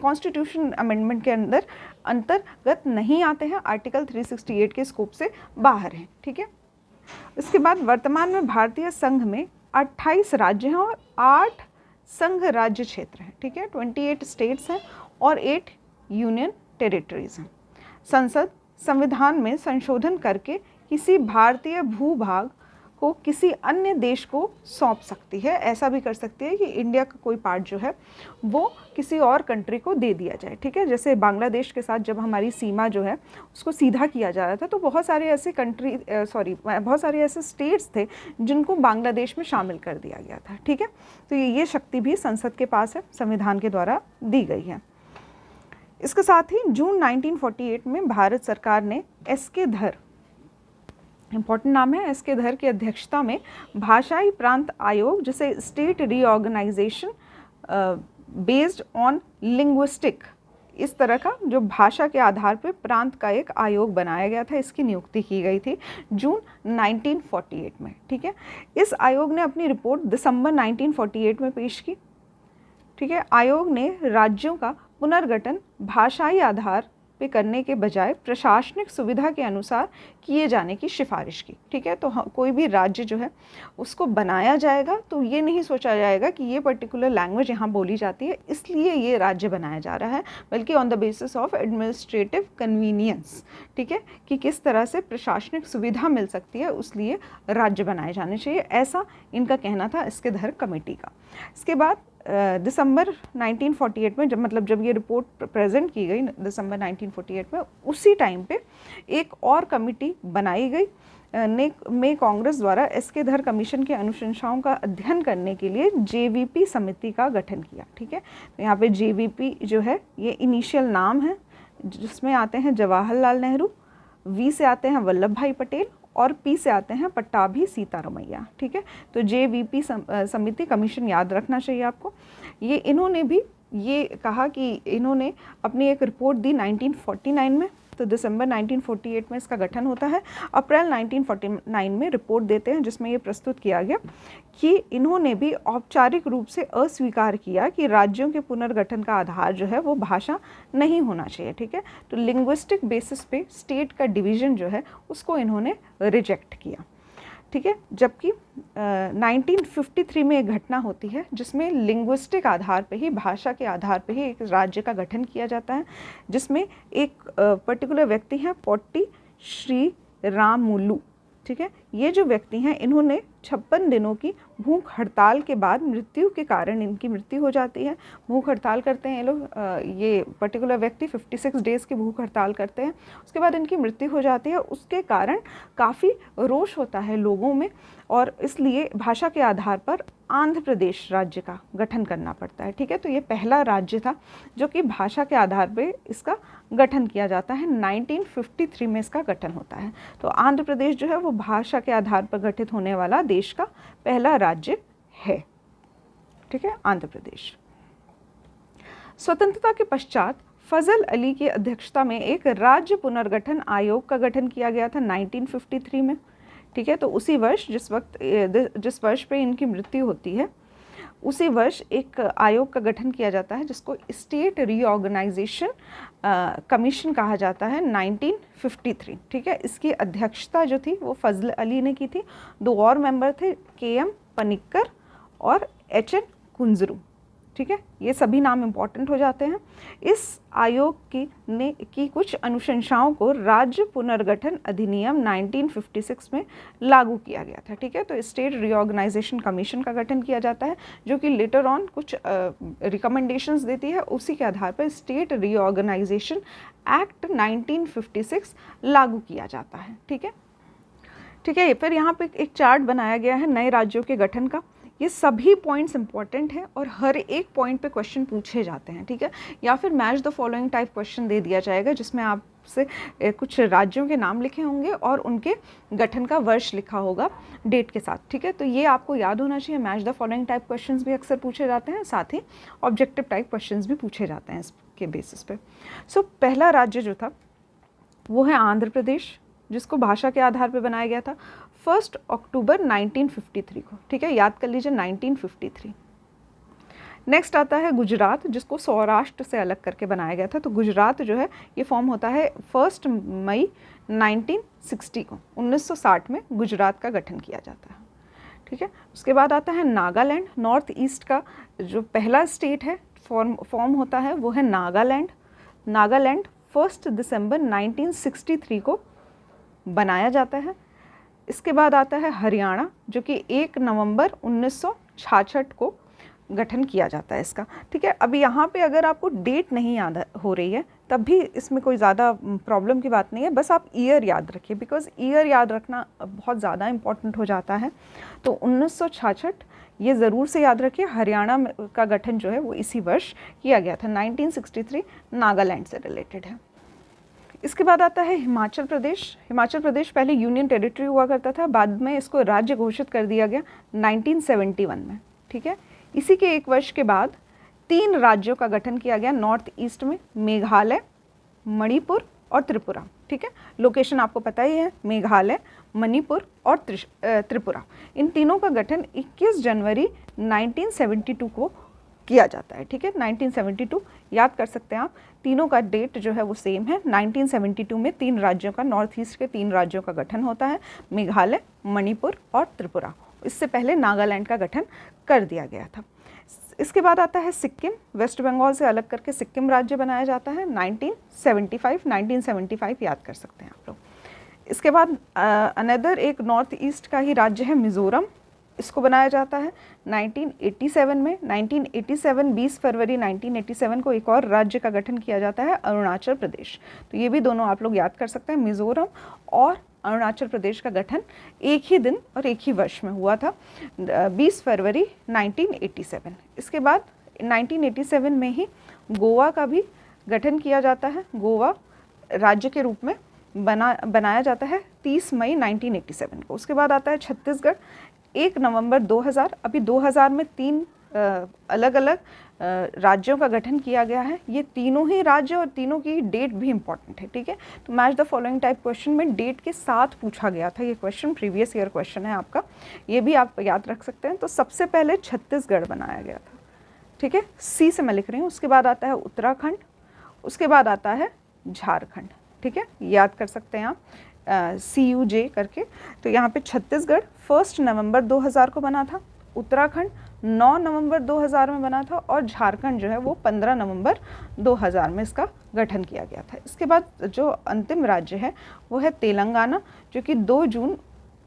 कॉन्स्टिट्यूशन अमेंडमेंट के अंतर्गत नहीं आते हैं, आर्टिकल 368 के स्कोप से बाहर हैं। ठीक है, इसके बाद वर्तमान में भारतीय संघ में 28 राज्य हैं और 8 संघ राज्य क्षेत्र हैं। ठीक है, 28 स्टेट्स हैं और 8 यूनियन टेरिटरीज हैं। संसद संविधान में संशोधन करके किसी भारतीय भूभाग को किसी अन्य देश को सौंप सकती है। ऐसा भी कर सकती है कि इंडिया का कोई पार्ट जो है वो किसी और कंट्री को दे दिया जाए। ठीक है, जैसे बांग्लादेश के साथ जब हमारी सीमा जो है उसको सीधा किया जा रहा था, तो बहुत सारे ऐसे स्टेट्स थे जिनको बांग्लादेश में शामिल कर दिया गया था। ठीक है, तो ये शक्ति भी संसद के पास है, संविधान के द्वारा दी गई है। इसके साथ ही जून 1948 में भारत सरकार ने एस.के. धर, इम्पॉर्टेंट नाम है, एस.के. धर की अध्यक्षता में भाषाई प्रांत आयोग, जिसे state reorganisation based on linguistic, इस तरह का जो भाषा के आधार पर प्रांत का एक आयोग बनाया गया था, इसकी नियुक्ति की गई थी जून 1948 में। ठीक है, इस आयोग ने अपनी रिपोर्ट दिसंबर 1948 में पेश की। ठीक है, आयोग ने राज्यों का पुनर्गठन भाषाई आधार पे करने के बजाय प्रशासनिक सुविधा के अनुसार किए जाने की सिफारिश की। ठीक है, तो कोई भी राज्य जो है उसको बनाया जाएगा तो ये नहीं सोचा जाएगा कि ये पर्टिकुलर लैंग्वेज यहाँ बोली जाती है इसलिए ये राज्य बनाया जा रहा है, बल्कि on the basis of administrative convenience. ठीक है, कि किस तरह से प्रशासनिक सुविधा मिल सकती है, उसलिए राज्य बनाए जाने चाहिए, ऐसा इनका कहना था इसके धर कमेटी का। इसके बाद दिसंबर 1948 में जब ये रिपोर्ट प्रेजेंट की गई दिसंबर 1948 में, उसी टाइम पे एक और कमेटी बनाई गई में कांग्रेस द्वारा एस.के. धर कमीशन की अनुशंसाओं का अध्ययन करने के लिए JVP समिति का गठन किया। ठीक है, तो यहाँ पे JVP जो है ये इनिशियल नाम है, जिसमें आते हैं जवाहरलाल नेहरू, V से आते हैं वल्लभ भाई पटेल और P से आते हैं पट्टाभी सीतारमैया। ठीक है, तो JVP समिति कमीशन याद रखना चाहिए आपको। ये इन्होंने भी ये कहा कि इन्होंने अपनी एक रिपोर्ट दी 1949 में, तो दिसंबर 1948 में इसका गठन होता है। अप्रैल 1949 में रिपोर्ट देते हैं जिसमें ये प्रस्तुत किया गया कि इन्होंने भी औपचारिक रूप से अस्वीकार किया कि राज्यों के पुनर्गठन का आधार जो है वो भाषा नहीं होना चाहिए। ठीक है, तो लिंग्विस्टिक बेसिस पे स्टेट का डिवीज़न जो है उसको इन्होंने रिजेक्ट किया। ठीक है, जबकि 1953 में एक घटना होती है जिसमें लिंग्विस्टिक आधार पे ही, भाषा के आधार पे ही एक राज्य का गठन किया जाता है, जिसमें एक पर्टिकुलर व्यक्ति हैं पोट्टी श्री रामुलु। ठीक है, ये जो व्यक्ति हैं इन्होंने 56 दिनों की भूख हड़ताल के बाद मृत्यु के कारण इनकी मृत्यु हो जाती है। भूख हड़ताल करते हैं ये लोग, ये पर्टिकुलर व्यक्ति 56 डेज़ की भूख हड़ताल करते हैं, उसके बाद इनकी मृत्यु हो जाती है। उसके कारण काफ़ी रोष होता है लोगों में और इसलिए भाषा के आधार पर आंध्र प्रदेश राज्य का गठन करना पड़ता है। ठीक है, तो ये पहला राज्य था जो कि भाषा के आधार पे इसका गठन किया जाता है। 1953 में इसका गठन होता है। तो आंध्र प्रदेश जो है वो भाषा के आधार पर गठित होने वाला देश का पहला राज्य है। ठीक है, आंध्र प्रदेश। स्वतंत्रता के पश्चात फजल अली की अध्यक्षता में एक राज्य पुनर्गठन आयोग का गठन किया गया था 1953 में। ठीक है, तो उसी वर्ष जिस वर्ष पे इनकी मृत्यु होती है उसी वर्ष एक आयोग का गठन किया जाता है जिसको स्टेट रीऑर्गेनाइजेशन कमीशन कहा जाता है 1953। ठीक है, इसकी अध्यक्षता जो थी वो फजल अली ने की थी। 2 और मेंबर थे, KM पनिक्कर और HN कुंजरू। ठीक है, ये सभी नाम इम्पॉर्टेंट हो जाते हैं। इस आयोग की कुछ अनुशंसाओं को राज्य पुनर्गठन अधिनियम 1956 में लागू किया गया था। ठीक है, तो स्टेट रीऑर्गेनाइजेशन कमीशन का गठन किया जाता है जो कि लेटर ऑन कुछ रिकमेंडेशंस देती है, उसी के आधार पर स्टेट रीऑर्गेनाइजेशन एक्ट 1956 लागू किया जाता है। ठीक है, ठीक है, फिर यहाँ पे एक चार्ट बनाया गया है नए राज्यों के गठन का। ये सभी पॉइंट्स इंपॉर्टेंट हैं और हर एक पॉइंट पे क्वेश्चन पूछे जाते हैं। ठीक है, या फिर match the following type question दे दिया जाएगा जिसमें आपसे कुछ राज्यों के नाम लिखे होंगे और उनके गठन का वर्ष लिखा होगा डेट के साथ। ठीक है, तो ये आपको याद होना चाहिए। Match the following type questions भी अक्सर पूछे जाते हैं, साथ ही ऑब्जेक्टिव टाइप क्वेश्चंस भी पूछे जाते हैं इसके बेसिस पे। सो पहला राज्य जो था वो है आंध्र प्रदेश, जिसको भाषा के आधार पर बनाया गया था 1 अक्टूबर 1953 को। ठीक है, याद कर लीजिए 1953। नेक्स्ट आता है गुजरात, जिसको सौराष्ट्र से अलग करके बनाया गया था। तो गुजरात जो है ये फॉर्म होता है 1 मई 1960 को। 1960 में गुजरात का गठन किया जाता है। ठीक है, उसके बाद आता है नागालैंड। नॉर्थ ईस्ट का जो पहला स्टेट है फॉर्म होता है वो है नागालैंड। नागालैंड 1 दिसंबर 1963 को बनाया जाता है। इसके बाद आता है हरियाणा, जो कि 1 नवंबर 1966 को गठन किया जाता है इसका। ठीक है, अभी यहाँ पे अगर आपको डेट नहीं याद हो रही है तब भी इसमें कोई ज़्यादा प्रॉब्लम की बात नहीं है, बस आप ईयर याद रखिए, बिकॉज ईयर याद रखना बहुत ज़्यादा इम्पॉर्टेंट हो जाता है। तो 1966 ये ज़रूर से याद रखिए। हरियाणा का गठन जो है वो इसी वर्ष किया गया था। 1963 नागालैंड से रिलेटेड है। इसके बाद आता है हिमाचल प्रदेश। हिमाचल प्रदेश पहले यूनियन टेरिटरी हुआ करता था, बाद में इसको राज्य घोषित कर दिया गया 1971 में। ठीक है, इसी के एक वर्ष के बाद 3 राज्यों का गठन किया गया नॉर्थ ईस्ट में, मेघालय, मणिपुर और त्रिपुरा। ठीक है, लोकेशन आपको पता ही है, मेघालय, मणिपुर और त्रिपुरा। इन तीनों का गठन 21 जनवरी 1972 को किया जाता है। ठीक है, 1972 याद कर सकते हैं आप। तीनों का डेट जो है वो सेम है। 1972 में 3 राज्यों का, नॉर्थ ईस्ट के 3 राज्यों का गठन होता है, मेघालय, मणिपुर और त्रिपुरा। इससे पहले नागालैंड का गठन कर दिया गया था। इसके बाद आता है सिक्किम। वेस्ट बंगाल से अलग करके सिक्किम राज्य बनाया जाता है 1975 याद कर सकते हैं आप लोग। इसके बाद अनदर एक नॉर्थ ईस्ट का ही राज्य है मिज़ोरम। इसको बनाया जाता है 1987 में। 1987 20 फरवरी 1987 को एक और राज्य का गठन किया जाता है, अरुणाचल प्रदेश। तो ये भी दोनों आप लोग याद कर सकते हैं, मिज़ोरम और अरुणाचल प्रदेश का गठन एक ही दिन और एक ही वर्ष में हुआ था, 20 फरवरी 1987। इसके बाद 1987 में ही गोवा का भी गठन किया जाता है। गोवा राज्य के रूप में बनाया जाता है 30 मई 1987 को। उसके बाद आता है छत्तीसगढ़, 1 नवंबर 2000। अभी 2000 में 3 अलग अलग राज्यों का गठन किया गया है। ये तीनों ही राज्य और तीनों की डेट भी इम्पॉर्टेंट है। ठीक है, तो match the following type question में डेट के साथ पूछा गया था ये क्वेश्चन, प्रीवियस ईयर क्वेश्चन है आपका, ये भी आप याद रख सकते हैं। तो सबसे पहले छत्तीसगढ़ बनाया गया था। ठीक है, सी से मैं लिख रही हूँ। उसके बाद आता है उत्तराखंड, उसके बाद आता है झारखंड। ठीक है, याद कर सकते हैं आप CUJ करके। तो यहाँ पे छत्तीसगढ़ 1 नवंबर 2000 को बना था, उत्तराखंड 9 नवंबर 2000 में बना था और झारखंड जो है वो 15 नवंबर 2000 में इसका गठन किया गया था। इसके बाद जो अंतिम राज्य है वो है तेलंगाना, जो कि 2 जून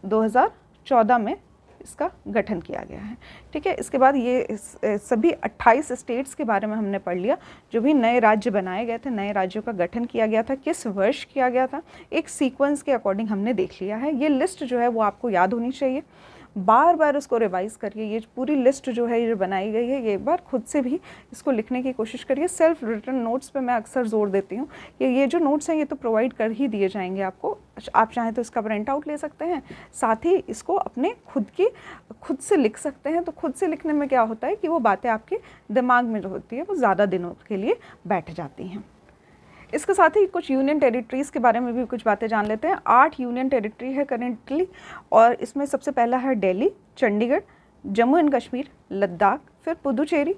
2014 में इसका गठन किया गया है। ठीक है, इसके बाद ये सभी 28 स्टेट्स के बारे में हमने पढ़ लिया, जो भी नए राज्य बनाए गए थे, नए राज्यों का गठन किया गया था, किस वर्ष किया गया था, एक सीक्वेंस के अकॉर्डिंग हमने देख लिया है। ये लिस्ट जो है वो आपको याद होनी चाहिए, बार बार उसको रिवाइज़ करिए। ये पूरी लिस्ट जो है, ये जो बनाई गई है, ये एक बार खुद से भी इसको लिखने की कोशिश करिए। सेल्फ रिटन नोट्स पे मैं अक्सर जोर देती हूँ कि ये जो नोट्स हैं ये तो प्रोवाइड कर ही दिए जाएंगे आपको, आप चाहें तो इसका प्रिंट आउट ले सकते हैं, साथ ही इसको अपने खुद से लिख सकते हैं। तो खुद से लिखने में क्या होता है कि वो बातें आपके दिमाग में जो होती है वो ज़्यादा दिनों के लिए बैठ जाती हैं। इसके साथ ही कुछ यूनियन टेरिटरीज़ के बारे में भी कुछ बातें जान लेते हैं। 8 यूनियन टेरिटरी है करेंटली, और इसमें सबसे पहला है दिल्ली, चंडीगढ़, जम्मू एंड कश्मीर, लद्दाख, फिर पुदुचेरी।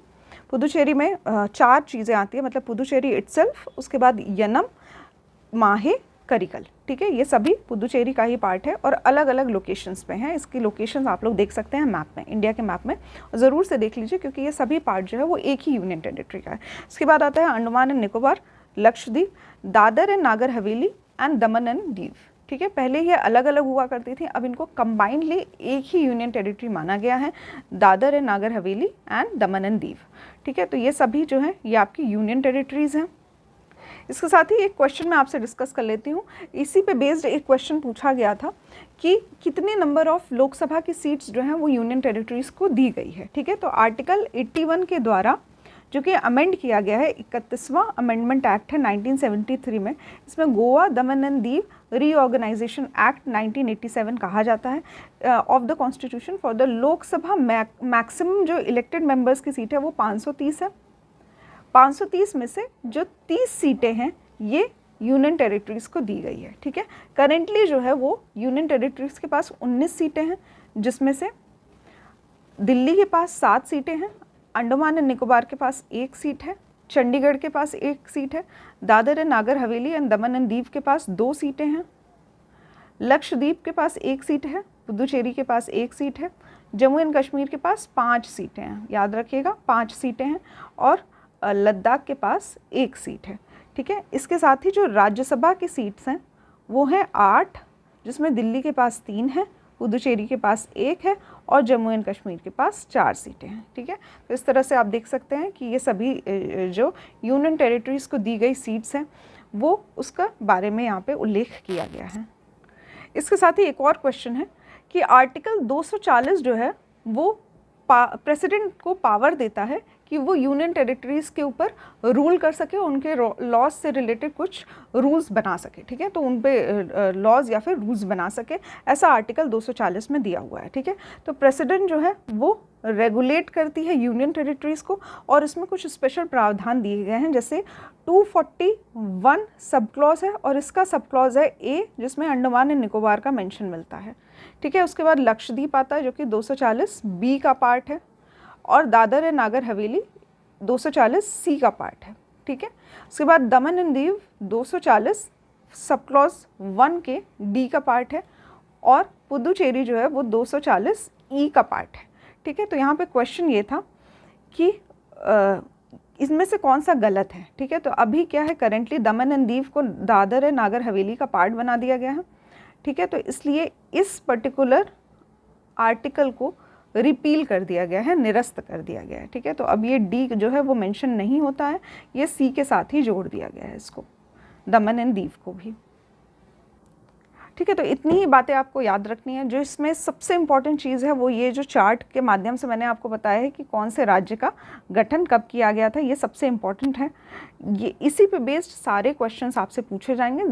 पुदुचेरी में 4 चीज़ें आती है, मतलब पुदुचेरी इटसेल्फ, उसके बाद यनम, माहे, करिकल। ठीक है, ये सभी पुदुचेरी का ही पार्ट है और अलग अलग लोकेशंस पे हैं। इसकी लोकेशंस आप लोग देख सकते हैं मैप में, इंडिया के मैप में, ज़रूर से देख लीजिए क्योंकि ये सभी पार्ट जो है वो एक ही यूनियन टेरिटरी का है। इसके बाद आता है Andaman and Nicobar, Lakshadweep, Dadar and Nagar Haveli and Daman and Diu. ठीक है, पहले ये अलग अलग हुआ करती थी, अब इनको कंबाइंडली एक ही यूनियन टेरिटरी माना गया है, Dadar and Nagar Haveli and Daman and Diu. ठीक है, तो ये सभी जो है ये आपकी यूनियन टेरिटरीज़ हैं। इसके साथ ही एक क्वेश्चन मैं आपसे डिस्कस कर लेती हूँ। इसी पे बेस्ड एक क्वेश्चन पूछा गया था कि कितने नंबर ऑफ लोकसभा की सीट्स जो हैं वो यूनियन टेरिटरीज़ को दी गई है। ठीक है, तो आर्टिकल 81 के द्वारा जो कि अमेंड किया गया है, 31वां अमेंडमेंट एक्ट है 1973 में, इसमें गोवा, दमन एंड दीव रीऑर्गेनाइजेशन एक्ट 1987 कहा जाता है of the constitution for the Lok Sabha maximum जो इलेक्टेड मेंबर्स की सीट है वो 530 है। 530 में से जो 30 सीटें हैं ये यूनियन टेरिटरीज़ को दी गई है। ठीक है, करेंटली जो है वो यूनियन टेरिटरीज़ के पास 19 सीटें हैं, जिसमें से दिल्ली के पास 7 सीटें हैं, अंडमान एंड निकोबार के पास 1 सीट है, चंडीगढ़ के पास 1 सीट है, Dadar and Nagar Haveli and Daman and Diu के पास 2 सीटें हैं, लक्षद्वीप के पास 1 सीट है, पुदुचेरी के पास 1 सीट है, जम्मू एंड कश्मीर के पास 5 सीटें हैं, याद रखिएगा 5 सीटें हैं, और लद्दाख के पास 1 सीट है। ठीक है, इसके साथ ही जो राज्यसभा की सीट्स हैं वो हैं 8, जिसमें दिल्ली के पास 3 है, पुदुचेरी के पास 1 है और जम्मू एंड कश्मीर के पास 4 सीटें हैं। ठीक है, तो इस तरह से आप देख सकते हैं कि ये सभी जो यूनियन टेरिटरीज़ को दी गई सीट्स हैं वो उसका बारे में यहाँ पे उल्लेख किया गया है। इसके साथ ही एक और क्वेश्चन है कि आर्टिकल 240 जो है वो प्रेसिडेंट को पावर देता है कि वो यूनियन टेरिटरीज़ के ऊपर रूल कर सके, उनके लॉज से रिलेटेड कुछ रूल्स बना सके। ठीक है, तो उन पे लॉज या फिर रूल्स बना सके, ऐसा आर्टिकल 240 में दिया हुआ है। ठीक है, तो प्रेसिडेंट जो है वो रेगुलेट करती है यूनियन टेरिटरीज़ को, और इसमें कुछ स्पेशल प्रावधान दिए गए हैं, जैसे 241 सब क्लॉज है और इसका सब क्लॉज है ए, जिसमें अंडमान एंड निकोबार का मेंशन मिलता है। ठीक है, उसके बाद लक्षद्वीप आता है जो कि 240 बी का पार्ट है, और दादर एंड नागर हवेली 240 सी का पार्ट है। ठीक है, उसके बाद दमन एंड दीव 240 सब क्लॉज 1 के डी का पार्ट है, और पुदुचेरी जो है वो 240 ई का पार्ट है। ठीक है, तो यहाँ पे क्वेश्चन ये था कि इसमें से कौन सा गलत है। ठीक है, तो अभी क्या है, करेंटली दमन एंड दीव को दादर एंड नागर हवेली का पार्ट बना दिया गया है। ठीक है, तो इसलिए इस पर्टिकुलर आर्टिकल को रिपील कर दिया गया है, निरस्त कर दिया गया है। ठीक है, तो अब ये डी जो है वो मेंशन नहीं होता है, ये सी के साथ ही जोड़ दिया गया है इसको, दमन एंड दीव को भी। ठीक है, तो इतनी ही बातें आपको याद रखनी है। जो इसमें सबसे इम्पॉर्टेंट चीज़ है वो ये जो चार्ट के माध्यम से मैंने आपको बताया है कि कौन से राज्य का गठन कब किया गया था, ये सबसे इम्पॉर्टेंट है। ये इसी पे बेस्ड सारे क्वेश्चंस आपसे पूछे जाएंगे।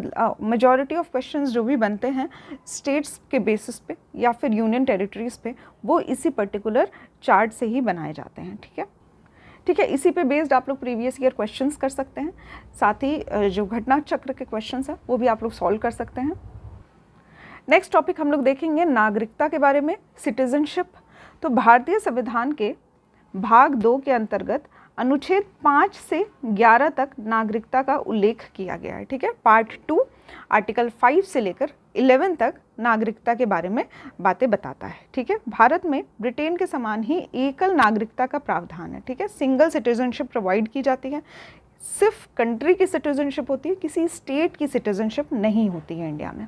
मेजॉरिटी ऑफ क्वेश्चंस जो भी बनते हैं स्टेट्स के बेसिस पे या फिर यूनियन टेरिटरीज़ पे, वो इसी पर्टिकुलर चार्ट से ही बनाए जाते हैं। ठीक है, ठीक है, इसी पे बेस्ड आप लोग प्रीवियस ईयर क्वेश्चंस कर सकते हैं, साथ ही जो घटना चक्र के क्वेश्चंस हैं वो भी आप लोग सॉल्व कर सकते हैं। नेक्स्ट टॉपिक हम लोग देखेंगे नागरिकता के बारे में, सिटीजनशिप। तो भारतीय संविधान के भाग 2 के अंतर्गत अनुच्छेद 5 से 11 तक नागरिकता का उल्लेख किया गया है। ठीक है, पार्ट 2 आर्टिकल 5 से लेकर 11 तक नागरिकता के बारे में बातें बताता है। ठीक है, भारत में ब्रिटेन के समान ही एकल नागरिकता का प्रावधान है। ठीक है, सिंगल सिटीजनशिप प्रोवाइड की जाती है, सिर्फ कंट्री की सिटीजनशिप होती है, किसी स्टेट की सिटीजनशिप नहीं होती है इंडिया में।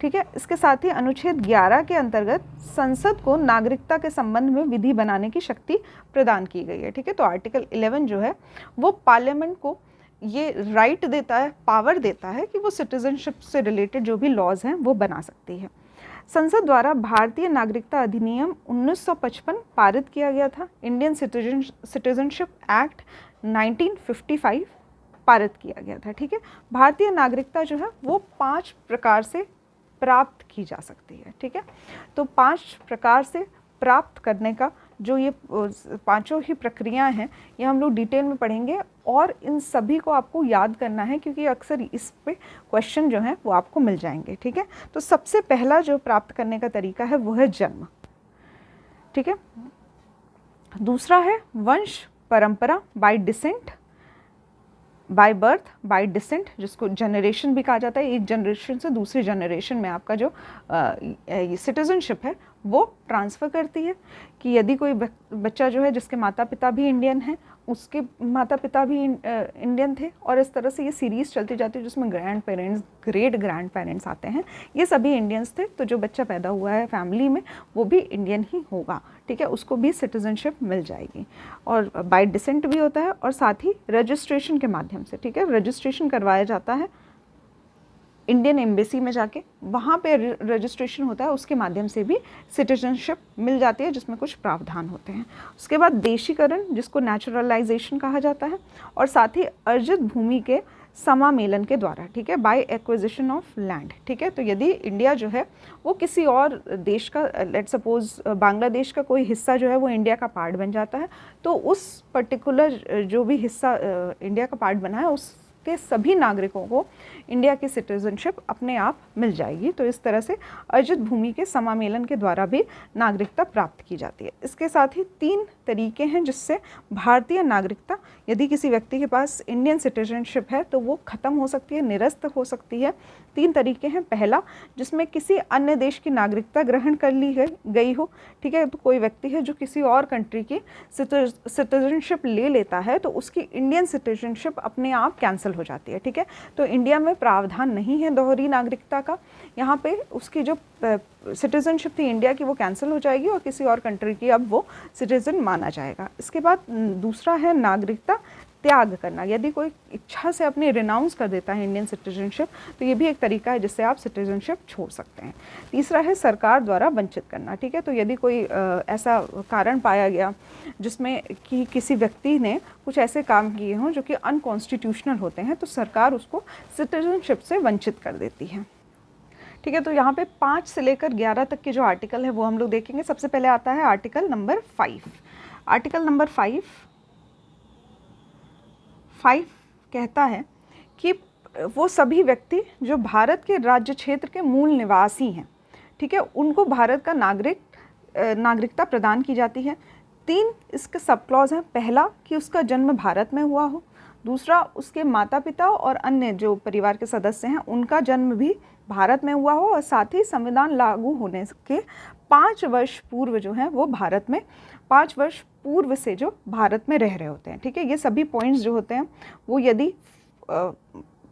ठीक है। इसके साथ ही अनुच्छेद 11 के अंतर्गत संसद को नागरिकता के संबंध में विधि बनाने की शक्ति प्रदान की गई है, ठीक है। तो आर्टिकल 11 जो है वो पार्लियामेंट को ये राइट देता है, पावर देता है कि वो सिटीजनशिप से रिलेटेड जो भी लॉज हैं वो बना सकती है। संसद द्वारा भारतीय नागरिकता अधिनियम 1955 पारित किया गया था। इंडियन सिटीजनशिप एक्ट 1955 पारित किया गया था, ठीक है। भारतीय नागरिकता जो है वो 5 प्रकार से प्राप्त की जा सकती है, ठीक है। तो 5 प्रकार से प्राप्त करने का जो ये पांचों ही प्रक्रियाएं हैं ये हम लोग डिटेल में पढ़ेंगे और इन सभी को आपको याद करना है क्योंकि अक्सर इस पे क्वेश्चन जो है वो आपको मिल जाएंगे, ठीक है। तो सबसे पहला जो प्राप्त करने का तरीका है वो है जन्म, ठीक है। दूसरा है वंश परंपरा, bye decent, by birth, bye decent, जिसको जनरेशन भी कहा जाता है। एक जनरेशन से दूसरी जनरेशन में आपका जो सिटीजनशिप है वो ट्रांसफ़र करती है कि यदि कोई बच्चा जो है जिसके माता पिता भी इंडियन हैं, उसके माता पिता भी इंडियन थे और इस तरह से ये सीरीज़ चलती जाती है जिसमें grand parents, great grand parents आते हैं, ये सभी इंडियंस थे। तो जो बच्चा पैदा हुआ है फैमिली में वो भी इंडियन ही होगा, ठीक है, उसको भी सिटीजनशिप मिल जाएगी। और बाय डिसेंट भी होता है और साथ ही रजिस्ट्रेशन के माध्यम से, ठीक है, रजिस्ट्रेशन करवाया जाता है इंडियन एम्बेसी में जाके, वहाँ पे रजिस्ट्रेशन होता है, उसके माध्यम से भी सिटीजनशिप मिल जाती है जिसमें कुछ प्रावधान होते हैं। उसके बाद देशीकरण जिसको नेचुरलाइजेशन कहा जाता है और साथ ही अर्जित भूमि के समामेलन के द्वारा, ठीक है, बाय एक्विजिशन ऑफ लैंड, ठीक है। तो यदि इंडिया जो है वो किसी और देश का, लेट सपोज बांग्लादेश का कोई हिस्सा जो है वो इंडिया का पार्ट बन जाता है, तो उस पर्टिकुलर जो भी हिस्सा इंडिया का पार्ट बना है उस के सभी नागरिकों को इंडिया की सिटीजनशिप अपने आप मिल जाएगी। तो इस तरह से अर्जित भूमि के समामेलन के द्वारा भी नागरिकता प्राप्त की जाती है। इसके साथ ही 3 तरीके हैं जिससे भारतीय नागरिकता, यदि किसी व्यक्ति के पास इंडियन सिटीजनशिप है तो वो ख़त्म हो सकती है, निरस्त हो सकती है। 3 तरीके हैं। पहला, जिसमें किसी अन्य देश की नागरिकता ग्रहण कर ली गई हो, ठीक है। तो कोई व्यक्ति है जो किसी और कंट्री की सिटीजनशिप ले लेता है तो उसकी इंडियन सिटीजनशिप अपने आप कैंसिल हो जाती है, ठीक है। तो इंडिया में प्रावधान नहीं है दोहरी नागरिकता का, यहाँ पे उसकी जो सिटीजनशिप थी इंडिया की वो कैंसिल हो जाएगी और किसी और कंट्री की अब वो सिटीजन माना जाएगा। इसके बाद दूसरा है नागरिकता त्याग करना। यदि कोई इच्छा से अपनी रिनाउंस कर देता है इंडियन सिटीजनशिप तो ये भी एक तरीका है जिससे आप सिटीजनशिप छोड़ सकते हैं। तीसरा है सरकार द्वारा वंचित करना, ठीक है। तो यदि कोई ऐसा कारण पाया गया जिसमें कि किसी व्यक्ति ने कुछ ऐसे काम किए हों जो कि अनकॉन्स्टिट्यूशनल होते हैं तो सरकार उसको सिटीजनशिप से वंचित कर देती है, ठीक है। तो यहाँ पे 5 से लेकर 11 तक के जो आर्टिकल है वो हम लोग देखेंगे। सबसे पहले आता है आर्टिकल नंबर 5। आर्टिकल नंबर 5 कहता है कि वो सभी व्यक्ति जो भारत के राज्य क्षेत्र के मूल निवासी हैं, ठीक है, उनको भारत का नागरिकता प्रदान की जाती है। 3 इसके सब क्लॉज हैं। पहला कि उसका जन्म भारत में हुआ हो, दूसरा उसके माता पिता और अन्य जो परिवार के सदस्य हैं उनका जन्म भी भारत में हुआ हो और साथ ही संविधान लागू होने के 5 वर्ष पूर्व जो है वो भारत में 5 वर्ष पूर्व से जो भारत में रह रहे होते हैं, ठीक है। ये सभी पॉइंट्स जो होते हैं वो यदि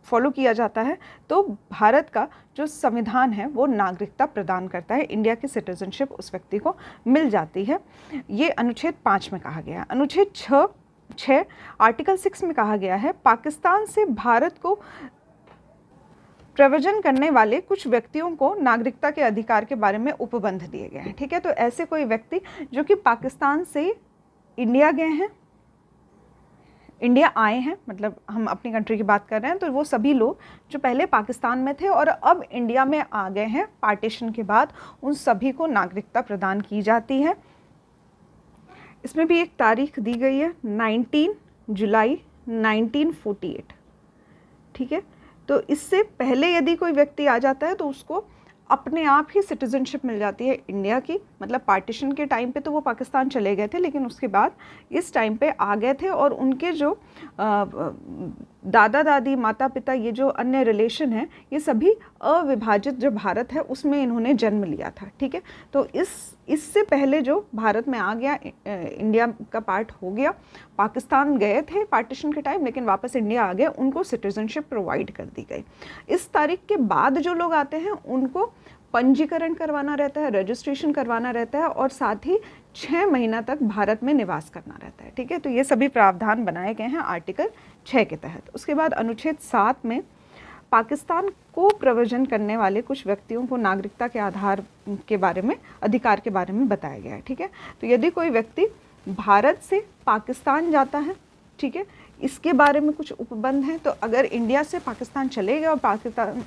फॉलो किया जाता है तो भारत का जो संविधान है वो नागरिकता प्रदान करता है, इंडिया की सिटीजनशिप उस व्यक्ति को मिल जाती है। ये अनुच्छेद 5 में कहा गया है। अनुच्छेद 6 आर्टिकल 6 में कहा गया है पाकिस्तान से भारत को प्रव्रजन करने वाले कुछ व्यक्तियों को नागरिकता के अधिकार के बारे में उपबंध दिए गए हैं, ठीक है। तो ऐसे कोई व्यक्ति जो कि पाकिस्तान से इंडिया गए हैं, इंडिया आए हैं, मतलब हम अपनी कंट्री की बात कर रहे हैं, तो वो सभी लोग जो पहले पाकिस्तान में थे और अब इंडिया में आ गए हैं पार्टीशन के बाद, उन सभी को नागरिकता प्रदान की जाती है। इसमें भी एक तारीख दी गई है 19 जुलाई 1948, ठीक है। तो इससे पहले यदि कोई व्यक्ति आ जाता है तो उसको अपने आप ही सिटीजनशिप मिल जाती है इंडिया की, मतलब पार्टीशन के टाइम पे तो वो पाकिस्तान चले गए थे लेकिन उसके बाद इस टाइम पे आ गए थे और उनके जो दादा दादी, माता पिता, ये जो अन्य रिलेशन है, ये सभी अविभाजित जो भारत है उसमें इन्होंने जन्म लिया था। ठीक है, तो इससे पहले जो भारत में आ गया, इंडिया का पार्ट हो गया, पाकिस्तान गए थे पार्टीशन के टाइम लेकिन वापस इंडिया आ गए, उनको सिटीजनशिप प्रोवाइड कर दी गई। इस तारीख के बाद जो लोग आते हैं उनको पंजीकरण करवाना रहता है, रजिस्ट्रेशन करवाना रहता है और साथ ही 6 महीना तक भारत में निवास करना रहता है। ठीक है, तो ये सभी प्रावधान बनाए गए हैं आर्टिकल 6 के तहत। उसके बाद अनुच्छेद 7 में पाकिस्तान को प्रव्रजन करने वाले कुछ व्यक्तियों को नागरिकता के आधार के बारे में, अधिकार के बारे में बताया गया है। ठीक है, तो यदि कोई व्यक्ति भारत से पाकिस्तान जाता है, ठीक है, इसके बारे में कुछ उपबंध हैं। तो अगर इंडिया से पाकिस्तान चले गए और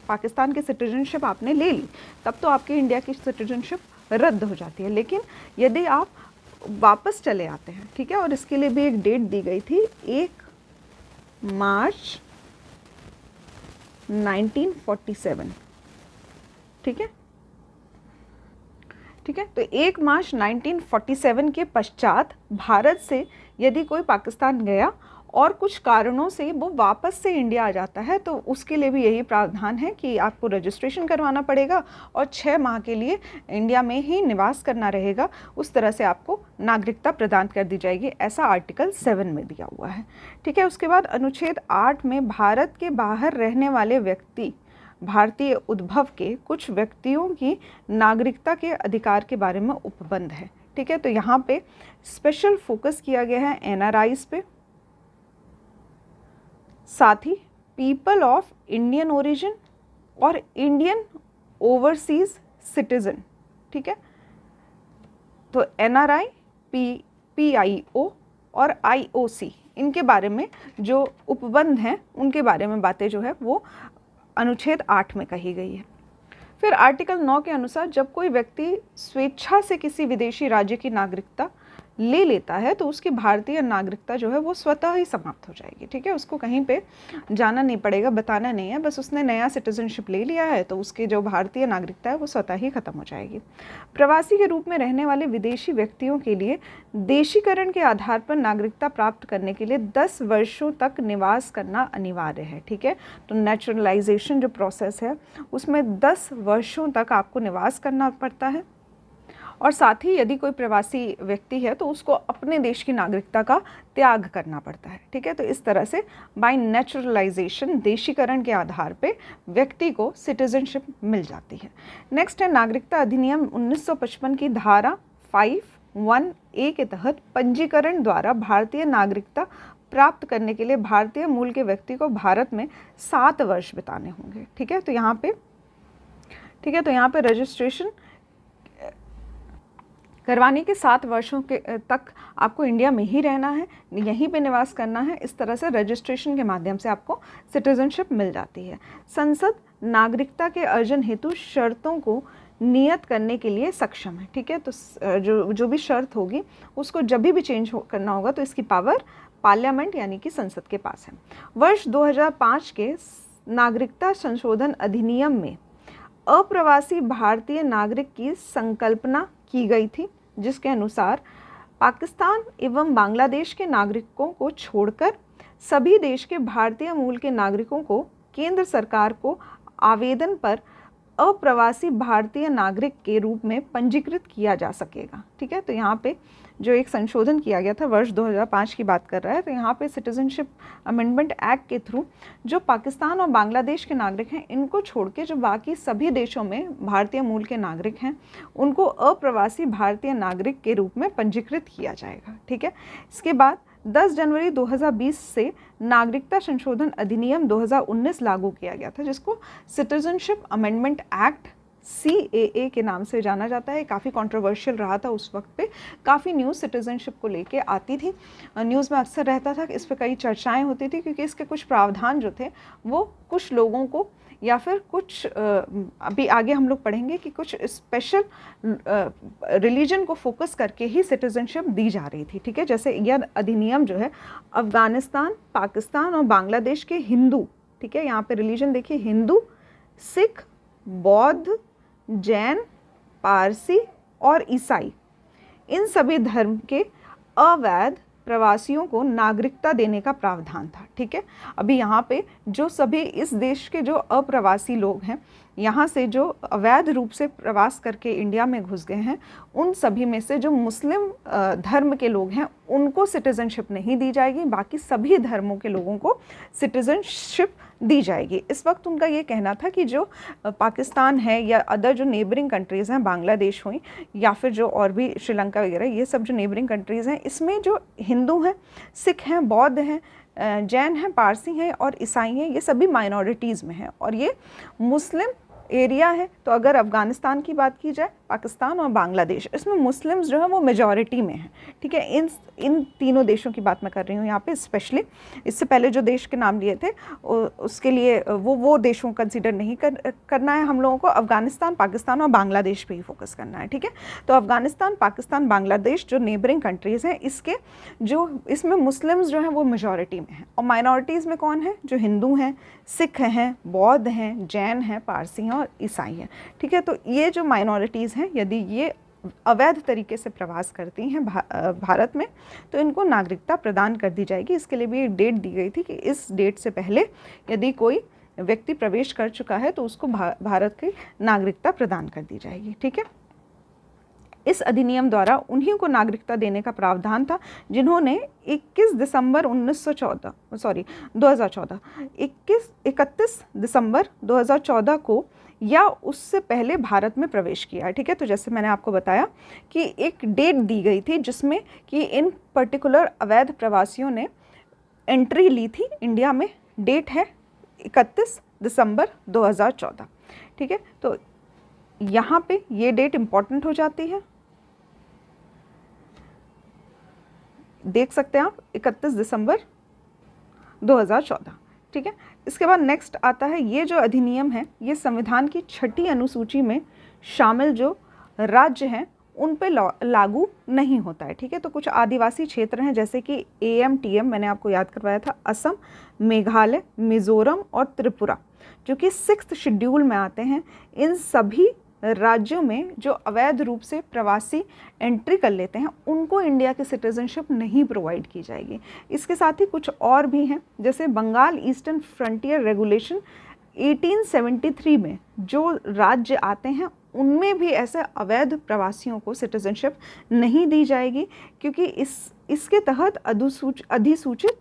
पाकिस्तान की सिटीजनशिप आपने ले ली, तब तो आपकी इंडिया की सिटीजनशिप रद्द हो जाती है। लेकिन यदि आप वापस चले आते हैं, ठीक है, और इसके लिए भी एक डेट दी गई थी, 1 मार्च 1947। ठीक है, ठीक है, तो 1 मार्च 1947 के पश्चात भारत से यदि कोई पाकिस्तान गया और कुछ कारणों से वो वापस से इंडिया आ जाता है, तो उसके लिए भी यही प्रावधान है कि आपको रजिस्ट्रेशन करवाना पड़ेगा और 6 माह के लिए इंडिया में ही निवास करना रहेगा। उस तरह से आपको नागरिकता प्रदान कर दी जाएगी, ऐसा आर्टिकल 7 में दिया हुआ है। ठीक है, उसके बाद अनुच्छेद 8 में भारत के बाहर रहने वाले व्यक्ति, भारतीय उद्भव के कुछ व्यक्तियों की नागरिकता के अधिकार के बारे में उपबंध है। ठीक है, तो यहाँ पे स्पेशल फोकस किया गया है NRIs पे, साथ ही पीपल ऑफ इंडियन ओरिजिन और इंडियन ओवरसीज सिटीजन। ठीक है, तो NRI, PIO और IOC, इनके बारे में जो उपबंध हैं उनके बारे में बातें जो है वो अनुच्छेद 8 में कही गई है। फिर आर्टिकल 9 के अनुसार जब कोई व्यक्ति स्वेच्छा से किसी विदेशी राज्य की नागरिकता ले लेता है तो उसकी भारतीय नागरिकता जो है वो स्वतः ही समाप्त हो जाएगी। ठीक है, उसको कहीं पे जाना नहीं पड़ेगा, बताना नहीं है, बस उसने नया सिटीजनशिप ले लिया है तो उसकी जो भारतीय नागरिकता है वो स्वतः ही खत्म हो जाएगी। प्रवासी के रूप में रहने वाले विदेशी व्यक्तियों के लिए देशीकरण के आधार पर नागरिकता प्राप्त करने के लिए 10 वर्षों तक निवास करना अनिवार्य है। ठीक है, तो नेचुरलाइजेशन जो प्रोसेस है उसमें 10 वर्षों तक आपको निवास करना पड़ता है और साथ ही यदि कोई प्रवासी व्यक्ति है तो उसको अपने देश की नागरिकता का त्याग करना पड़ता है। ठीक है, तो इस तरह से बाय नेचुरलाइजेशन, देशीकरण के आधार पे व्यक्ति को सिटीजनशिप मिल जाती है। नेक्स्ट है नागरिकता अधिनियम 1955 की धारा 5(1)(a) के तहत पंजीकरण द्वारा भारतीय नागरिकता प्राप्त करने के लिए भारतीय मूल के व्यक्ति को भारत में 7 वर्ष बिताने होंगे। ठीक है, तो यहाँ पे रजिस्ट्रेशन करवाने के 7 वर्षों के तक आपको इंडिया में ही रहना है, यहीं पे निवास करना है। इस तरह से रजिस्ट्रेशन के माध्यम से आपको सिटीजनशिप मिल जाती है। संसद नागरिकता के अर्जन हेतु शर्तों को नियत करने के लिए सक्षम है। ठीक है, तो जो भी शर्त होगी उसको जब भी चेंज करना होगा तो इसकी पावर पार्लियामेंट यानी कि संसद के पास है। वर्ष 2005 के नागरिकता संशोधन अधिनियम में अप्रवासी भारतीय नागरिक की संकल्पना की गई थी, जिसके अनुसार पाकिस्तान एवं बांग्लादेश के नागरिकों को छोड़कर सभी देश के भारतीय मूल के नागरिकों को केंद्र सरकार को आवेदन पर अप्रवासी भारतीय नागरिक के रूप में पंजीकृत किया जा सकेगा। ठीक है, तो यहाँ पे जो एक संशोधन किया गया था वर्ष 2005 की बात कर रहा है, तो यहाँ पे सिटीजनशिप अमेंडमेंट एक्ट के थ्रू जो पाकिस्तान और बांग्लादेश के नागरिक हैं इनको छोड़ के जो बाकी सभी देशों में भारतीय मूल के नागरिक हैं उनको अप्रवासी भारतीय नागरिक के रूप में पंजीकृत किया जाएगा। ठीक है, इसके बाद 10 जनवरी 2020 से नागरिकता संशोधन अधिनियम 2019 लागू किया गया था, जिसको सिटीजनशिप अमेंडमेंट एक्ट CAA के नाम से जाना जाता है। काफ़ी कंट्रोवर्शियल रहा था उस वक्त पे, काफ़ी न्यूज़ सिटीजनशिप को लेके आती थी, न्यूज़ में अक्सर रहता था, इस पर कई चर्चाएं होती थी क्योंकि इसके कुछ प्रावधान जो थे वो कुछ लोगों को या फिर कुछ अभी आगे हम लोग पढ़ेंगे कि कुछ स्पेशल रिलीजन को फोकस करके ही सिटीजनशिप दी जा रही थी। ठीक है, जैसे यह अधिनियम जो है अफ़गानिस्तान, पाकिस्तान और बांग्लादेश के हिंदू, ठीक है, यहाँ पे रिलीजन देखिए, हिंदू, सिख, बौद्ध, जैन, पारसी और ईसाई, इन सभी धर्म के अवैध प्रवासियों को नागरिकता देने का प्रावधान था। ठीक है, अभी यहाँ पे जो सभी इस देश के जो अप्रवासी लोग हैं, यहाँ से जो अवैध रूप से प्रवास करके इंडिया में घुस गए हैं, उन सभी में से जो मुस्लिम धर्म के लोग हैं उनको सिटीज़नशिप नहीं दी जाएगी, बाकी सभी धर्मों के लोगों को सिटीज़नशिप दी जाएगी। इस वक्त उनका ये कहना था कि जो पाकिस्तान है या अदर जो नेबरिंग कंट्रीज़ हैं, बांग्लादेश हुई या फिर जो और भी श्रीलंका वगैरह, ये सब जो नेबरिंग कंट्रीज़ हैं, इसमें जो हिंदू हैं, सिख हैं, बौद्ध हैं, जैन हैं, पारसी हैं और ईसाई हैं, ये सभी माइनॉरिटीज़ में हैं और ये मुस्लिम एरिया है। तो अगर अफ़गानिस्तान की बात की जाए, पाकिस्तान और बांग्लादेश, इसमें मुस्लिम्स जो है वो मेजॉरिटी में हैं। ठीक है, इन तीनों देशों की बात मैं कर रही हूँ यहाँ पे स्पेशली। इससे पहले जो देश के नाम लिए थे उसके लिए वो देशों कंसिडर नहीं करना है हम लोगों को। अफ़गानिस्तान, पाकिस्तान और बांग्लादेश पे ही फोकस करना है। ठीक है, तो अफ़गानिस्तान, पाकिस्तान, बांग्लादेश जो नेबरिंग कंट्रीज़ हैं, इसके जो इसमें मुस्लिम्स जो हैं वो मेजॉरिटी में हैं और माइनॉरिटीज़ में कौन है? जो हिंदू हैं, सिख हैं, बौद्ध हैं, जैन हैं, पारसी हैं और ईसाई हैं। ठीक है, तो ये जो माइनॉरिटीज़ हैं, यदि ये अवैध तरीके से प्रवास करती हैं भारत में, तो इनको नागरिकता प्रदान कर दी जाएगी। इसके लिए भी एक डेट दी गई थी कि इस डेट से पहले यदि कोई व्यक्ति प्रवेश कर चुका है तो उसको भारत की नागरिकता प्रदान कर दी जाएगी। ठीक है, इस अधिनियम द्वारा उन्हीं को नागरिकता देने का प्रावधान था जिन्होंने 31 दिसंबर 2014 को या उससे पहले भारत में प्रवेश किया है। ठीक है, तो जैसे मैंने आपको बताया कि एक डेट दी गई थी जिसमें कि इन पर्टिकुलर अवैध प्रवासियों ने एंट्री ली थी इंडिया में। डेट है 31 दिसंबर 2014। ठीक है, तो यहाँ पे ये डेट इम्पॉर्टेंट हो जाती है, देख सकते हैं आप, 31 दिसंबर 2014। ठीक है, इसके बाद नेक्स्ट आता है, ये जो अधिनियम है ये संविधान की 6ठी अनुसूची में शामिल जो राज्य हैं उन पे लागू नहीं होता है। ठीक है, तो कुछ आदिवासी क्षेत्र हैं जैसे कि AMTM, मैंने आपको याद करवाया था, असम, मेघालय, मिज़ोरम और त्रिपुरा, जो कि 6th शेड्यूल में आते हैं। इन सभी राज्यों में जो अवैध रूप से प्रवासी एंट्री कर लेते हैं उनको इंडिया की सिटीज़नशिप नहीं प्रोवाइड की जाएगी। इसके साथ ही कुछ और भी हैं, जैसे बंगाल ईस्टर्न फ्रंटियर रेगुलेशन 1873 में जो राज्य आते हैं उनमें भी ऐसे अवैध प्रवासियों को सिटीज़नशिप नहीं दी जाएगी, क्योंकि इसके तहत अधिसूचित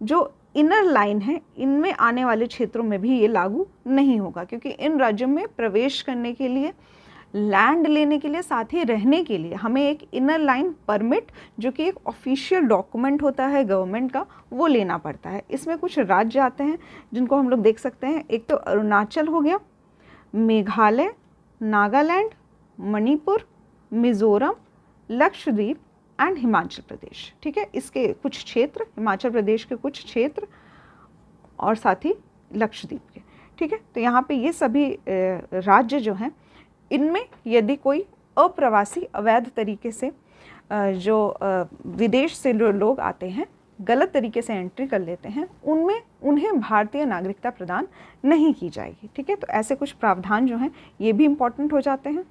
जो इनर लाइन है इनमें आने वाले क्षेत्रों में भी ये लागू नहीं होगा, क्योंकि इन राज्यों में प्रवेश करने के लिए, लैंड लेने के लिए, साथ ही रहने के लिए हमें एक इनर लाइन परमिट, जो कि एक ऑफिशियल डॉक्यूमेंट होता है गवर्नमेंट का, वो लेना पड़ता है। इसमें कुछ राज्य आते हैं जिनको हम लोग देख सकते हैं। एक तो अरुणाचल हो गया, मेघालय, नागालैंड, मणिपुर, मिज़ोरम, लक्षद्वीप एंड हिमाचल प्रदेश। ठीक है, इसके कुछ क्षेत्र, हिमाचल प्रदेश के कुछ क्षेत्र और साथ ही लक्षद्वीप के। ठीक है, तो यहाँ पे ये सभी राज्य जो हैं, इनमें यदि कोई अप्रवासी अवैध तरीके से जो विदेश से लोग आते हैं, गलत तरीके से एंट्री कर लेते हैं, उनमें उन्हें भारतीय नागरिकता प्रदान नहीं की जाएगी। ठीक है, तो ऐसे कुछ प्रावधान जो हैं ये भी इम्पॉर्टेंट हो जाते हैं।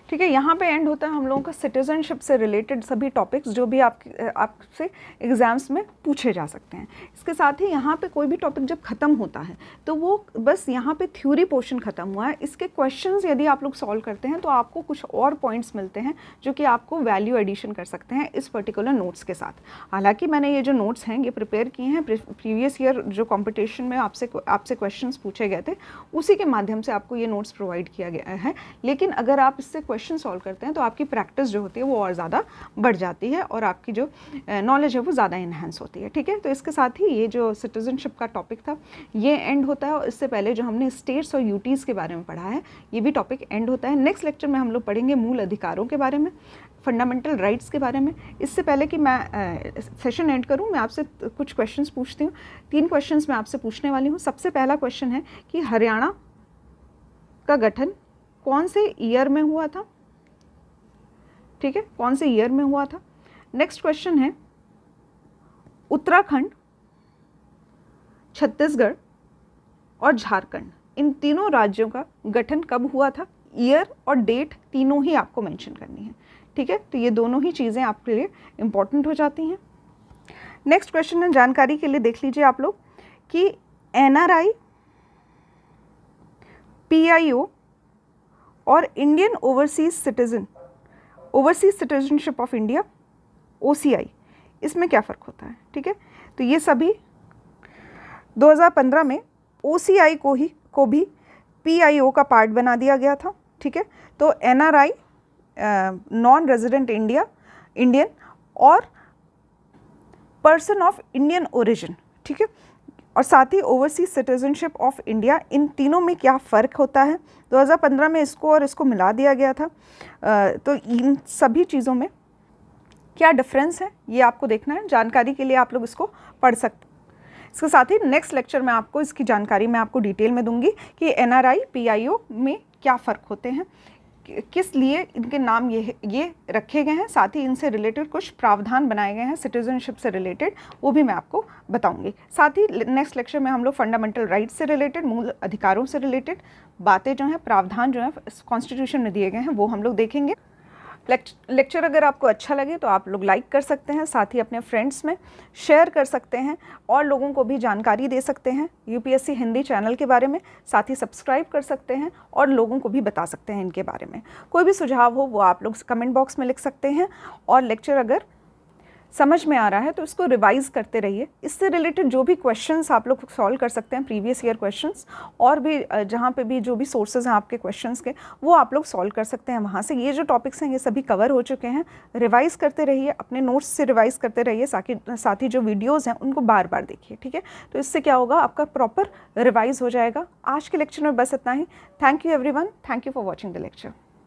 ठीक है, यहाँ पे एंड होता है हम लोगों का सिटीजनशिप से रिलेटेड सभी टॉपिक्स जो भी आपसे एग्ज़ाम्स में पूछे जा सकते हैं। इसके साथ ही यहाँ पे कोई भी टॉपिक जब ख़त्म होता है तो वो बस यहाँ पे थ्योरी पोर्शन ख़त्म हुआ है। इसके क्वेश्चंस यदि आप लोग सॉल्व करते हैं तो आपको कुछ और पॉइंट्स मिलते हैं जो कि आपको वैल्यू एडिशन कर सकते हैं इस पर्टिकुलर नोट्स के साथ। हालाँकि मैंने ये जो नोट्स हैं ये प्रिपेयर किए हैं प्रीवियस ईयर जो कॉम्पिटिशन में आपसे क्वेश्चन पूछे गए थे, उसी के माध्यम से आपको ये नोट्स प्रोवाइड किया गया है। लेकिन अगर आप इससे क्वेश्चन सॉल्व करते हैं तो आपकी प्रैक्टिस जो होती है वो और ज़्यादा बढ़ जाती है और आपकी जो नॉलेज है वो ज़्यादा इन्हांस होती है। ठीक है, तो इसके साथ ही ये जो सिटीजनशिप का टॉपिक था ये एंड होता है। और इससे पहले जो हमने स्टेट्स और यूटीज़ के बारे में पढ़ा है ये भी टॉपिक एंड होता है। नेक्स्ट लेक्चर में हम लोग पढ़ेंगे मूल अधिकारों के बारे में, फंडामेंटल राइट्स के बारे में। इससे पहले कि मैं सेशन एंड करूं, मैं आपसे कुछ क्वेश्चंस पूछती हूँ। 3 क्वेश्चंस मैं आपसे पूछने वाली हूँ। सबसे पहला क्वेश्चन है कि हरियाणा का गठन कौन से ईयर में हुआ था? ठीक है, कौन से ईयर में हुआ था? नेक्स्ट क्वेश्चन है उत्तराखंड, छत्तीसगढ़ और झारखंड, इन तीनों राज्यों का गठन कब हुआ था? ईयर और डेट तीनों ही आपको मेंशन करनी है। ठीक है, तो ये दोनों ही चीज़ें आपके लिए इम्पॉर्टेंट हो जाती हैं। नेक्स्ट क्वेश्चन है, जानकारी के लिए देख लीजिए आप लोग कि NRI, PIO और Indian overseas citizenship of India OCI, इसमें क्या फ़र्क होता है। ठीक है, तो ये सभी 2015 में OCI को भी PIO का पार्ट बना दिया गया था। ठीक है, तो NRI नॉन रेजिडेंट इंडियन और पर्सन ऑफ इंडियन ओरिजिन, ठीक है, और साथ ही ओवरसीज सिटीजनशिप ऑफ इंडिया, इन तीनों में क्या फ़र्क होता है। 2015 में इसको और इसको मिला दिया गया था। तो इन सभी चीज़ों में क्या डिफरेंस है ये आपको देखना है। जानकारी के लिए आप लोग इसको पढ़ सकते हैं। इसके साथ ही नेक्स्ट लेक्चर में आपको इसकी जानकारी मैं आपको डिटेल में दूंगी कि NRI PIO में क्या फ़र्क होते हैं, किस लिए इनके नाम ये रखे गए हैं, साथ ही इनसे रिलेटेड कुछ प्रावधान बनाए गए हैं सिटीजनशिप से रिलेटेड, वो भी मैं आपको बताऊंगी। साथ ही नेक्स्ट लेक्चर में हम लोग फंडामेंटल राइट्स से रिलेटेड, मूल अधिकारों से रिलेटेड बातें जो हैं, प्रावधान जो हैं कॉन्स्टिट्यूशन में दिए गए हैं, वो हम लोग देखेंगे। लेक्चर अगर आपको अच्छा लगे तो आप लोग लाइक कर सकते हैं, साथ ही अपने फ्रेंड्स में शेयर कर सकते हैं और लोगों को भी जानकारी दे सकते हैं UPSC हिंदी चैनल के बारे में। साथ ही सब्सक्राइब कर सकते हैं और लोगों को भी बता सकते हैं इनके बारे में। कोई भी सुझाव हो वो आप लोग कमेंट बॉक्स में लिख सकते हैं। और लेक्चर अगर समझ में आ रहा है तो इसको रिवाइज करते रहिए। इससे रिलेटेड जो भी क्वेश्चंस आप लोग सॉल्व कर सकते हैं, प्रीवियस ईयर क्वेश्चंस, और भी जहाँ पे भी जो भी सोर्सेज हैं आपके क्वेश्चंस के, वो आप लोग सॉल्व कर सकते हैं वहाँ से। ये जो टॉपिक्स हैं ये सभी कवर हो चुके हैं। रिवाइज करते रहिए, अपने नोट्स से रिवाइज करते रहिए, साथ ही जो वीडियोज़ हैं उनको बार बार देखिए। ठीक है, तो इससे क्या होगा, आपका प्रॉपर रिवाइज हो जाएगा। आज के लेक्चर में बस इतना ही। Thank you everyone, thank you for watching the lecture.